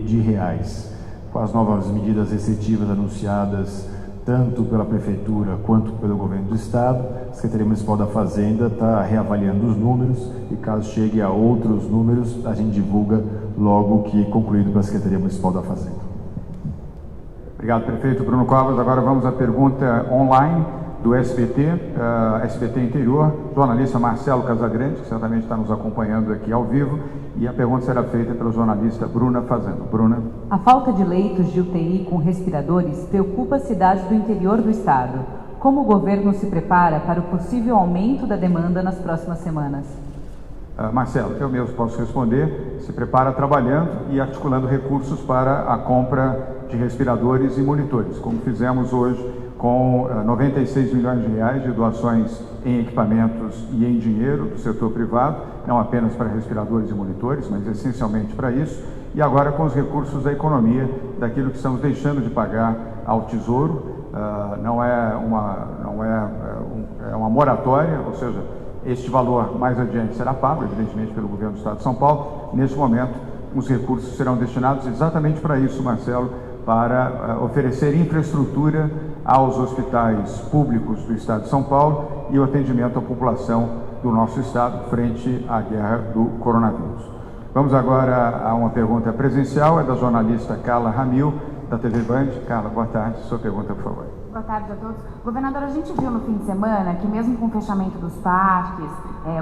de reais. Com as novas medidas restritivas anunciadas tanto pela Prefeitura quanto pelo Governo do Estado, a Secretaria Municipal da Fazenda está reavaliando os números e, caso chegue a outros números, a gente divulga logo que concluído pela Secretaria Municipal da Fazenda. Obrigado, prefeito Bruno Covas. Agora vamos à pergunta online do SBT, SBT Interior, jornalista Marcelo Casagrande, que certamente está nos acompanhando aqui ao vivo, e a pergunta será feita pela jornalista Bruna Fazano. Bruna. A falta de leitos de UTI com respiradores preocupa as cidades do interior do estado. Como o governo se prepara para o possível aumento da demanda nas próximas semanas? Marcelo, eu mesmo posso responder. Se prepara trabalhando e articulando recursos para a compra de respiradores e monitores, como fizemos hoje com 96 milhões de reais de doações em equipamentos e em dinheiro do setor privado, não apenas para respiradores e monitores, mas essencialmente para isso, e agora com os recursos da economia, daquilo que estamos deixando de pagar ao Tesouro. É uma moratória, ou seja, este valor mais adiante será pago, evidentemente, pelo Governo do Estado de São Paulo. Neste momento, os recursos serão destinados exatamente para isso, Marcelo, para oferecer infraestrutura aos hospitais públicos do Estado de São Paulo e o atendimento à população do nosso Estado frente à guerra do coronavírus. Vamos agora a uma pergunta presencial, é da jornalista Carla Ramil, da TV Band. Carla, boa tarde. Sua pergunta, por favor. Boa tarde a todos. Governador, a gente viu no fim de semana que mesmo com o fechamento dos parques,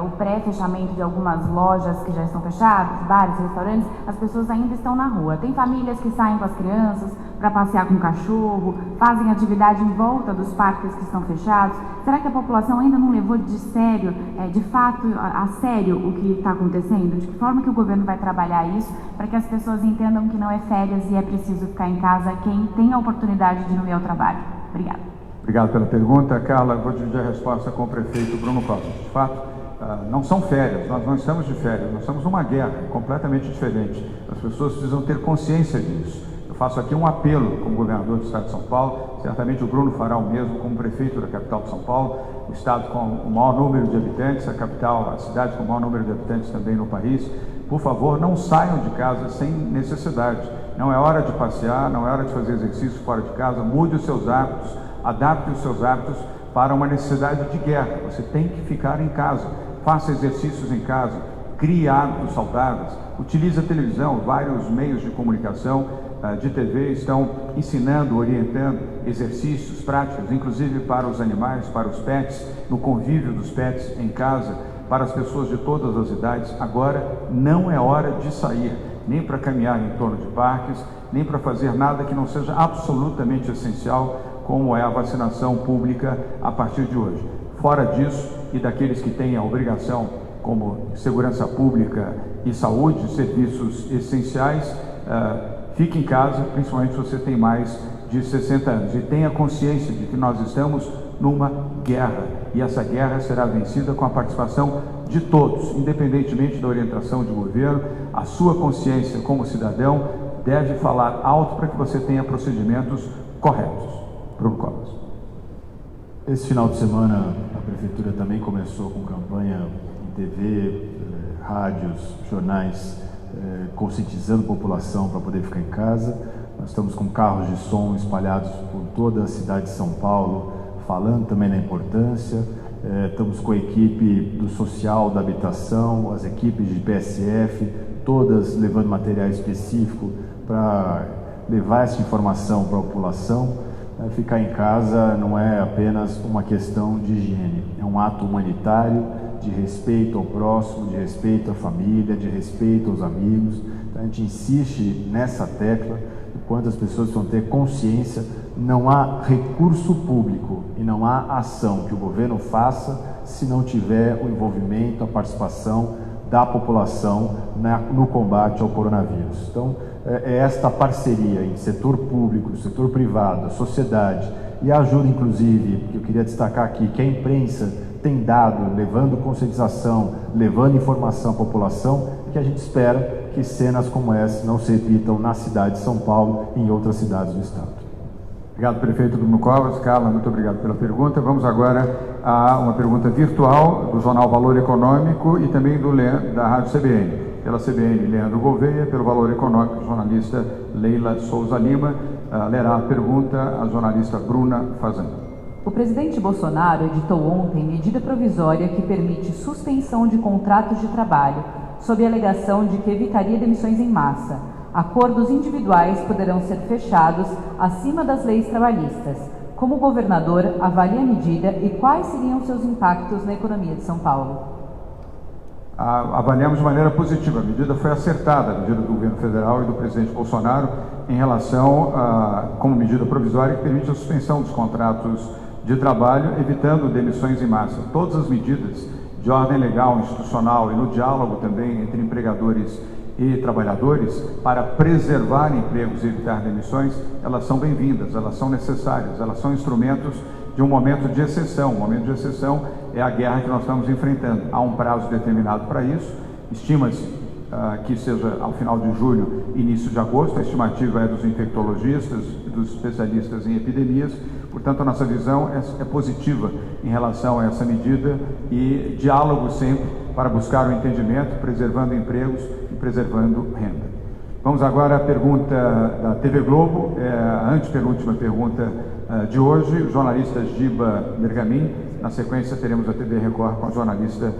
o pré-fechamento de algumas lojas que já estão fechadas, bares, restaurantes, as pessoas ainda estão na rua. Tem famílias que saem com as crianças para passear com o cachorro, fazem atividade em volta dos parques que estão fechados. Será que a população ainda não levou de sério, de fato, a sério o que está acontecendo? De que forma que o governo vai trabalhar isso para que as pessoas entendam que não é férias e é preciso ficar em casa quem tem a oportunidade de não ir ao trabalho? Obrigada. Obrigado pela pergunta. Carla, vou dividir a resposta com o prefeito Bruno Covas. De fato, não são férias, nós não estamos de férias, nós estamos numa guerra completamente diferente. As pessoas precisam ter consciência disso. Eu faço aqui um apelo como governador do Estado de São Paulo, certamente o Bruno fará o mesmo como prefeito da capital de São Paulo, o Estado com o maior número de habitantes, a capital, a cidade com o maior número de habitantes também no país. Por favor, não saiam de casa sem necessidade. Não é hora de passear, não é hora de fazer exercício fora de casa. Mude os seus hábitos, adapte os seus hábitos para uma necessidade de guerra. Você tem que ficar em casa, faça exercícios em casa, crie hábitos saudáveis, utilize a televisão. Vários meios de comunicação de TV estão ensinando, orientando exercícios práticos, inclusive para os animais, para os pets, no convívio dos pets em casa, para as pessoas de todas as idades. Agora não é hora de sair, nem para caminhar em torno de parques, nem para fazer nada que não seja absolutamente essencial, como é a vacinação pública a partir de hoje. Fora disso, e daqueles que têm a obrigação, como segurança pública e saúde, serviços essenciais, fique em casa, principalmente se você tem mais de 60 anos. E tenha consciência de que nós estamos numa guerra, e essa guerra será vencida com a participação de todos, independentemente da orientação de governo. A sua consciência como cidadão deve falar alto para que você tenha procedimentos corretos. Bruno Covas. Esse final de semana a Prefeitura também começou com campanha em TV, rádios, jornais, conscientizando a população para poder ficar em casa. Nós estamos com carros de som espalhados por toda a cidade de São Paulo, falando também da importância. Estamos com a equipe do social, da habitação, as equipes de PSF, todas levando material específico para levar essa informação para a população. Ficar em casa não é apenas uma questão de higiene, é um ato humanitário, de respeito ao próximo, de respeito à família, de respeito aos amigos. Então a gente insiste nessa tecla, enquanto as pessoas vão ter consciência, não há recurso público e não há ação que o governo faça se não tiver o envolvimento, a participação da população no combate ao coronavírus. Então, é esta parceria em setor público, setor privado, a sociedade e a ajuda, inclusive, que eu queria destacar aqui, que a imprensa tem dado, levando conscientização, levando informação à população, que a gente espera que cenas como essa não se repitam na cidade de São Paulo e em outras cidades do estado. Obrigado, prefeito Bruno Covas. Carla, muito obrigado pela pergunta. Vamos agora a uma pergunta virtual do jornal Valor Econômico e também da Rádio CBN. Pela CBN, Leandro Gouveia, pelo Valor Econômico, jornalista Leila Souza Lima. Lerá a pergunta a jornalista Bruna Fazan. O presidente Bolsonaro editou ontem medida provisória que permite suspensão de contratos de trabalho, sob a alegação de que evitaria demissões em massa. Acordos individuais poderão ser fechados acima das leis trabalhistas. Como o governador avalia a medida e quais seriam seus impactos na economia de São Paulo? Avaliamos de maneira positiva. A medida foi acertada, a medida do governo federal e do presidente Bolsonaro, em relação como medida provisória que permite a suspensão dos contratos de trabalho, evitando demissões em massa. Todas as medidas de ordem legal, institucional e no diálogo também entre empregadores e trabalhadores para preservar empregos e evitar demissões, elas são bem-vindas, elas são necessárias, elas são instrumentos de um momento de exceção. O momento de exceção é a guerra que nós estamos enfrentando. Há um prazo determinado para isso, estima-se que seja ao final de julho, início de agosto. A estimativa é dos infectologistas e dos especialistas em epidemias. Portanto, a nossa visão é positiva em relação a essa medida e diálogo sempre para buscar o entendimento, preservando empregos e preservando renda. Vamos agora à pergunta da TV Globo, a antepenúltima pergunta de hoje, o jornalista Giba Bergamin. Na sequência, teremos a TV Record com a jornalista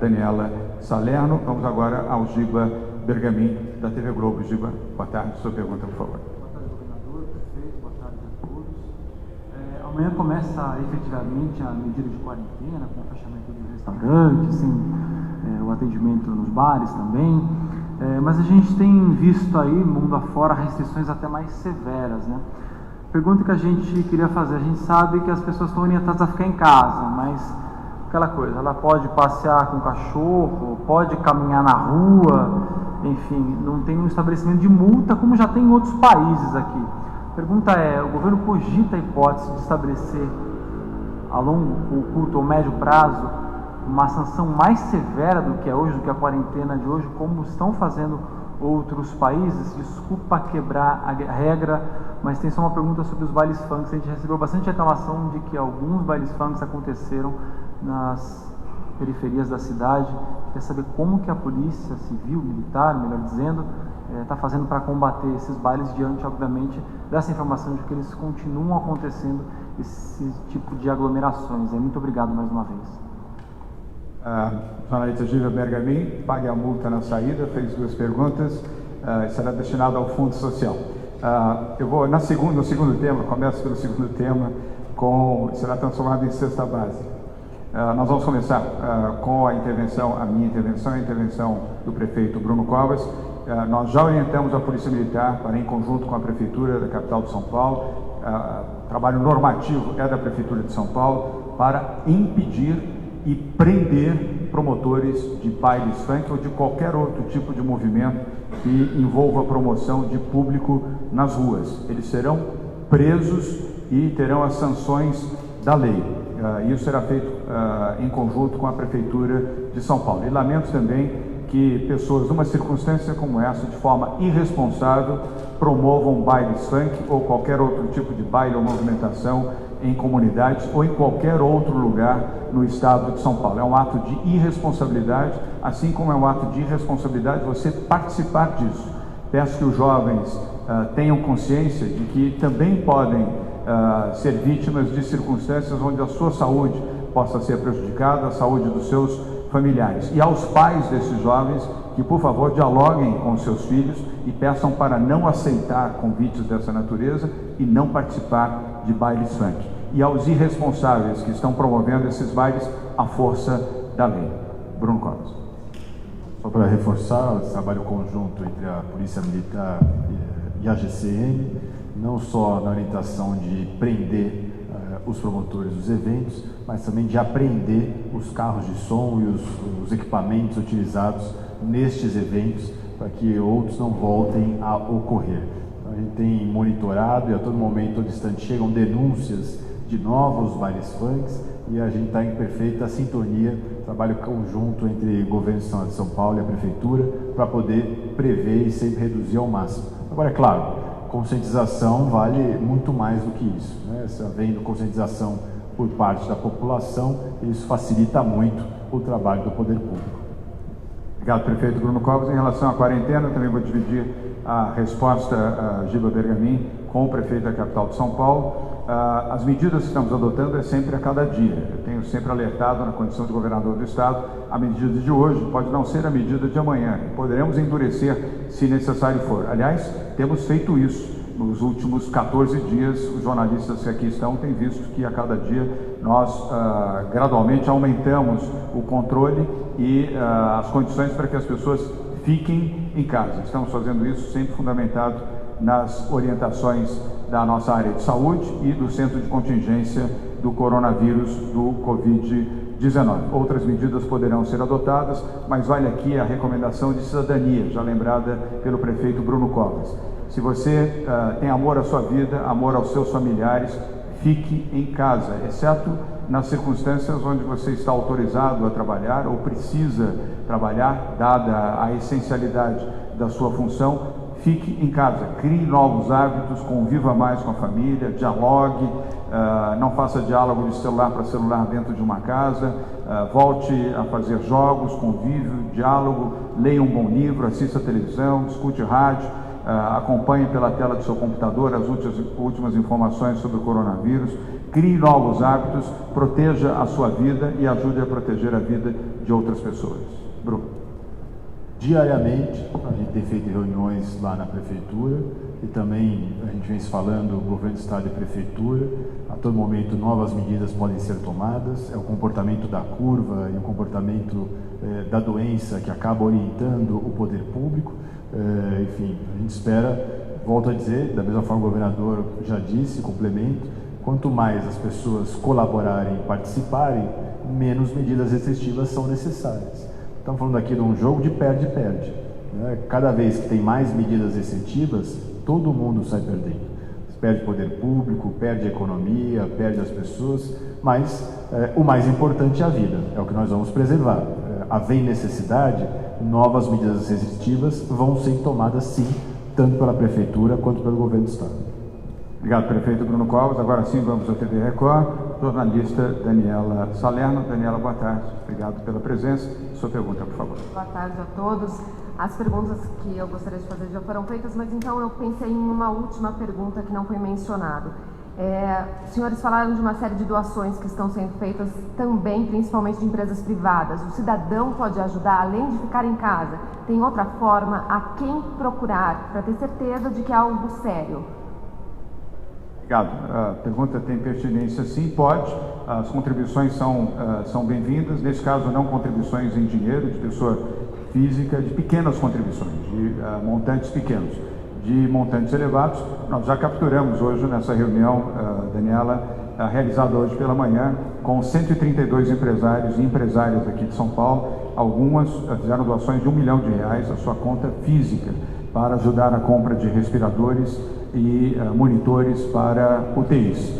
Daniela Salerno. Vamos agora ao Giba Bergamin, da TV Globo. Giba, boa tarde. Sua pergunta, por favor. Boa tarde, governador, prefeito, boa tarde a todos. Amanhã começa efetivamente a medida de quarentena, com o fechamento dos restaurantes, o atendimento nos bares também. Mas a gente tem visto aí, mundo afora, restrições até mais severas, né? Pergunta que a gente queria fazer, a gente sabe que as pessoas estão orientadas a ficar em casa, mas aquela coisa, ela pode passear com o cachorro, pode caminhar na rua, enfim, não tem um estabelecimento de multa como já tem em outros países aqui. A pergunta é, o governo cogita a hipótese de estabelecer a longo, ou curto ou médio prazo uma sanção mais severa do que é hoje, do que a quarentena de hoje, como estão fazendo outros países? Desculpa quebrar a regra, mas tem só uma pergunta sobre os bailes funk. A gente recebeu bastante reclamação de que alguns bailes funk aconteceram nas periferias da cidade. Quer saber como que a polícia civil, militar, melhor dizendo, está fazendo para combater esses bailes diante, obviamente, dessa informação de que eles continuam acontecendo, esse tipo de aglomerações. Muito obrigado mais uma vez. Jornalista Giba Bergamin, pague a multa na saída, fez duas perguntas, será destinado ao Fundo Social. Eu vou no segundo tema, começo pelo segundo tema, será transformado em cesta básica. Nós vamos começar com a minha intervenção, a intervenção do prefeito Bruno Covas. Nós já orientamos a Polícia Militar para, em conjunto com a Prefeitura da capital de São Paulo, o trabalho normativo é da Prefeitura de São Paulo, para impedir e prender promotores de bailes funk ou de qualquer outro tipo de movimento que envolva a promoção de público nas ruas. Eles serão presos e terão as sanções da lei. Isso será feito em conjunto com a Prefeitura de São Paulo. E lamento também que pessoas, numa circunstância como essa, de forma irresponsável, promovam bailes funk ou qualquer outro tipo de baile ou movimentação em comunidades ou em qualquer outro lugar no estado de São Paulo. É um ato de irresponsabilidade, assim como é um ato de irresponsabilidade você participar disso. Peço que os jovens tenham consciência de que também podem ser vítimas de circunstâncias onde a sua saúde possa ser prejudicada, a saúde dos seus familiares. E aos pais desses jovens que, por favor, dialoguem com seus filhos e peçam para não aceitar convites dessa natureza e não participar de bailes funk. E aos irresponsáveis que estão promovendo esses bailes, a força da lei. Bruno Covas. Só para reforçar o trabalho conjunto entre a Polícia Militar e a GCM, não só na orientação de prender os promotores dos eventos, mas também de apreender os carros de som e os equipamentos utilizados nestes eventos, para que outros não voltem a ocorrer. Então, a gente tem monitorado e a todo momento, ao distante, chegam denúncias de novos bailes funks e a gente está em perfeita sintonia, trabalho conjunto entre o governo do Estado de São Paulo e a Prefeitura para poder prever e sempre reduzir ao máximo. Agora, é claro, conscientização vale muito mais do que isso, né? Se havendo conscientização por parte da população, isso facilita muito o trabalho do poder público. Obrigado, prefeito Bruno Covas. Em relação à quarentena, também vou dividir a resposta a Giba Bergamin com o prefeito da capital de São Paulo. As medidas que estamos adotando é sempre a cada dia. Eu tenho sempre alertado, na condição de governador do estado, a medida de hoje pode não ser a medida de amanhã. Poderemos endurecer se necessário for. Aliás, temos feito isso. Nos últimos 14 dias, os jornalistas que aqui estão têm visto que a cada dia nós gradualmente aumentamos o controle e as condições para que as pessoas fiquem em casa. Estamos fazendo isso sempre fundamentado nas orientações da nossa área de saúde e do Centro de Contingência do Coronavírus, do Covid-19. Outras medidas poderão ser adotadas, mas vale aqui a recomendação de cidadania, já lembrada pelo prefeito Bruno Covas. Se você tem amor à sua vida, amor aos seus familiares, fique em casa, exceto nas circunstâncias onde você está autorizado a trabalhar ou precisa trabalhar, dada a essencialidade da sua função, fique em casa, crie novos hábitos, conviva mais com a família, dialogue, não faça diálogo de celular para celular dentro de uma casa, volte a fazer jogos, convívio, diálogo, leia um bom livro, assista a televisão, escute rádio, acompanhe pela tela do seu computador as últimas informações sobre o coronavírus, crie novos hábitos, proteja a sua vida e ajude a proteger a vida de outras pessoas. Bruno. Diariamente, a gente tem feito reuniões lá na Prefeitura e também a gente vem se falando, o Governo do Estado e Prefeitura, a todo momento novas medidas podem ser tomadas, é o comportamento da curva e o comportamento da doença que acaba orientando o poder público, enfim, a gente espera, volto a dizer, da mesma forma que o governador já disse, complemento, quanto mais as pessoas colaborarem e participarem, menos medidas restritivas são necessárias. Estamos falando aqui de um jogo de perde-perde. Né? Cada vez que tem mais medidas restritivas, todo mundo sai perdendo. Perde poder público, perde a economia, perde as pessoas, mas o mais importante é a vida, é o que nós vamos preservar. Havendo necessidade, novas medidas restritivas vão ser tomadas sim, tanto pela Prefeitura quanto pelo Governo do Estado. Obrigado, prefeito Bruno Covas. Agora sim, vamos à TV Record. Jornalista Daniela Salerno. Daniela, boa tarde. Obrigado pela presença. Sua pergunta, por favor. Boa tarde a todos. As perguntas que eu gostaria de fazer já foram feitas, mas então eu pensei em uma última pergunta que não foi mencionada. Os senhores falaram de uma série de doações que estão sendo feitas também, principalmente de empresas privadas. O cidadão pode ajudar, além de ficar em casa. Tem outra forma a quem procurar para ter certeza de que é algo sério? Obrigado. A pergunta tem pertinência, sim, pode. As contribuições são bem-vindas. Nesse caso, não contribuições em dinheiro, de pessoa física, de pequenas contribuições, de montantes pequenos. De montantes elevados, nós já capturamos hoje nessa reunião, Daniela, realizada hoje pela manhã, com 132 empresários e empresárias aqui de São Paulo. Algumas fizeram doações de R$1 milhão à sua conta física, para ajudar na compra de respiradores e monitores para UTIs.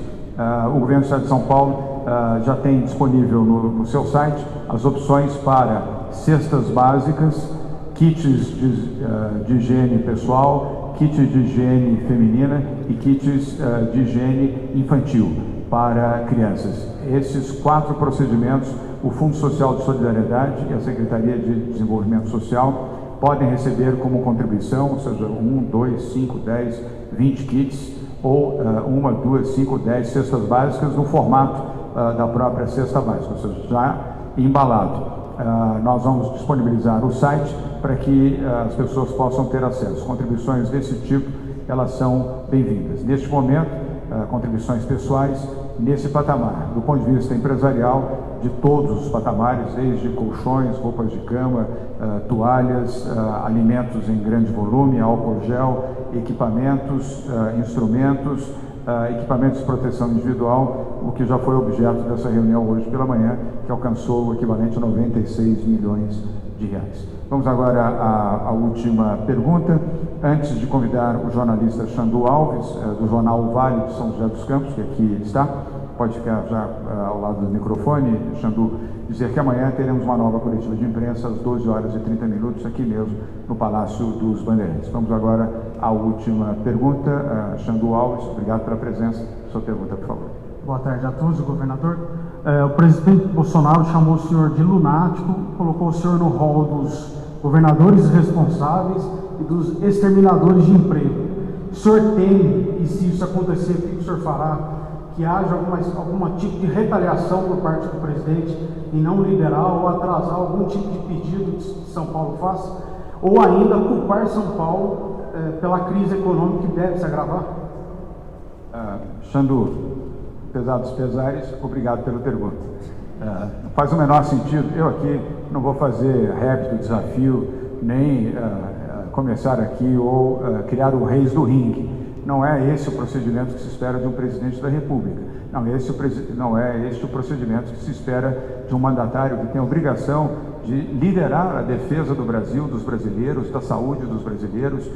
O Governo do Estado de São Paulo já tem disponível no seu site as opções para cestas básicas, kits de higiene pessoal, kits de higiene feminina e kits de higiene infantil para crianças. Esses 4 procedimentos, o Fundo Social de Solidariedade e a Secretaria de Desenvolvimento Social podem receber como contribuição, ou seja, 1, 2, 5, 10, 20 kits, ou 1, 2, 5, 10 cestas básicas no formato da própria cesta básica, ou seja, já embalado. Nós vamos disponibilizar o site para que as pessoas possam ter acesso. Contribuições desse tipo, elas são bem-vindas. Neste momento, contribuições pessoais, nesse patamar, do ponto de vista empresarial, de todos os patamares, desde colchões, roupas de cama, toalhas, alimentos em grande volume, álcool gel, equipamentos, instrumentos, equipamentos de proteção individual, o que já foi objeto dessa reunião hoje pela manhã, que alcançou o equivalente a 96 milhões de reais. Vamos agora à última pergunta. Antes de convidar o jornalista Xandu Alves, do jornal Vale de São José dos Campos, que aqui está, pode ficar já ao lado do microfone, Xandu, dizer que amanhã teremos uma nova coletiva de imprensa às 12h30, aqui mesmo no Palácio dos Bandeirantes. Vamos agora à última pergunta. Xandu Alves, obrigado pela presença. Sua pergunta, por favor. Boa tarde a todos, governador. O presidente Bolsonaro chamou o senhor de lunático, colocou o senhor no rol dos governadores responsáveis e dos exterminadores de emprego. O senhor teme, e se isso acontecer, o que o senhor fará? Que haja algum tipo de retaliação por parte do presidente em não liberar ou atrasar algum tipo de pedido que São Paulo faça? Ou ainda culpar São Paulo pela crise econômica que deve se agravar? Xandu, pesados pesares, obrigado pela pergunta. Faz o menor sentido, eu aqui não vou fazer rap do desafio, nem começar aqui ou criar o reis do ringue. não é esse o procedimento que se espera de um presidente da República. Não é este o procedimento que se espera de um mandatário que tem a obrigação de liderar a defesa do Brasil, dos brasileiros, da saúde dos brasileiros,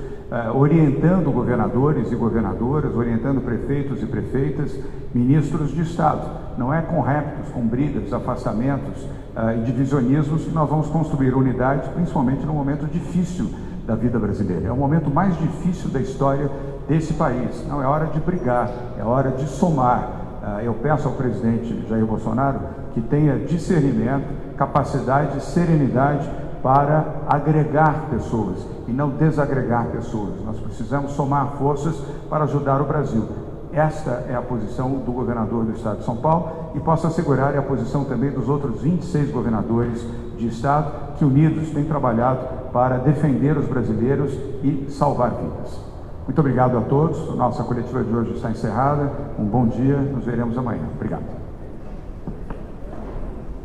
orientando governadores e governadoras, orientando prefeitos e prefeitas, ministros de Estado. Não é com reptos, com brigas, afastamentos e divisionismos que nós vamos construir unidade, principalmente no momento difícil da vida brasileira. É o momento mais difícil da história desse país. Não é hora de brigar, é hora de somar. Eu peço ao presidente Jair Bolsonaro que tenha discernimento, capacidade, serenidade para agregar pessoas e não desagregar pessoas. Nós precisamos somar forças para ajudar o Brasil. Esta é a posição do governador do Estado de São Paulo e posso assegurar é a posição também dos outros 26 governadores de Estado que unidos têm trabalhado para defender os brasileiros e salvar vidas. Muito obrigado a todos. Nossa coletiva de hoje está encerrada. Um bom dia. Nos veremos amanhã. Obrigado.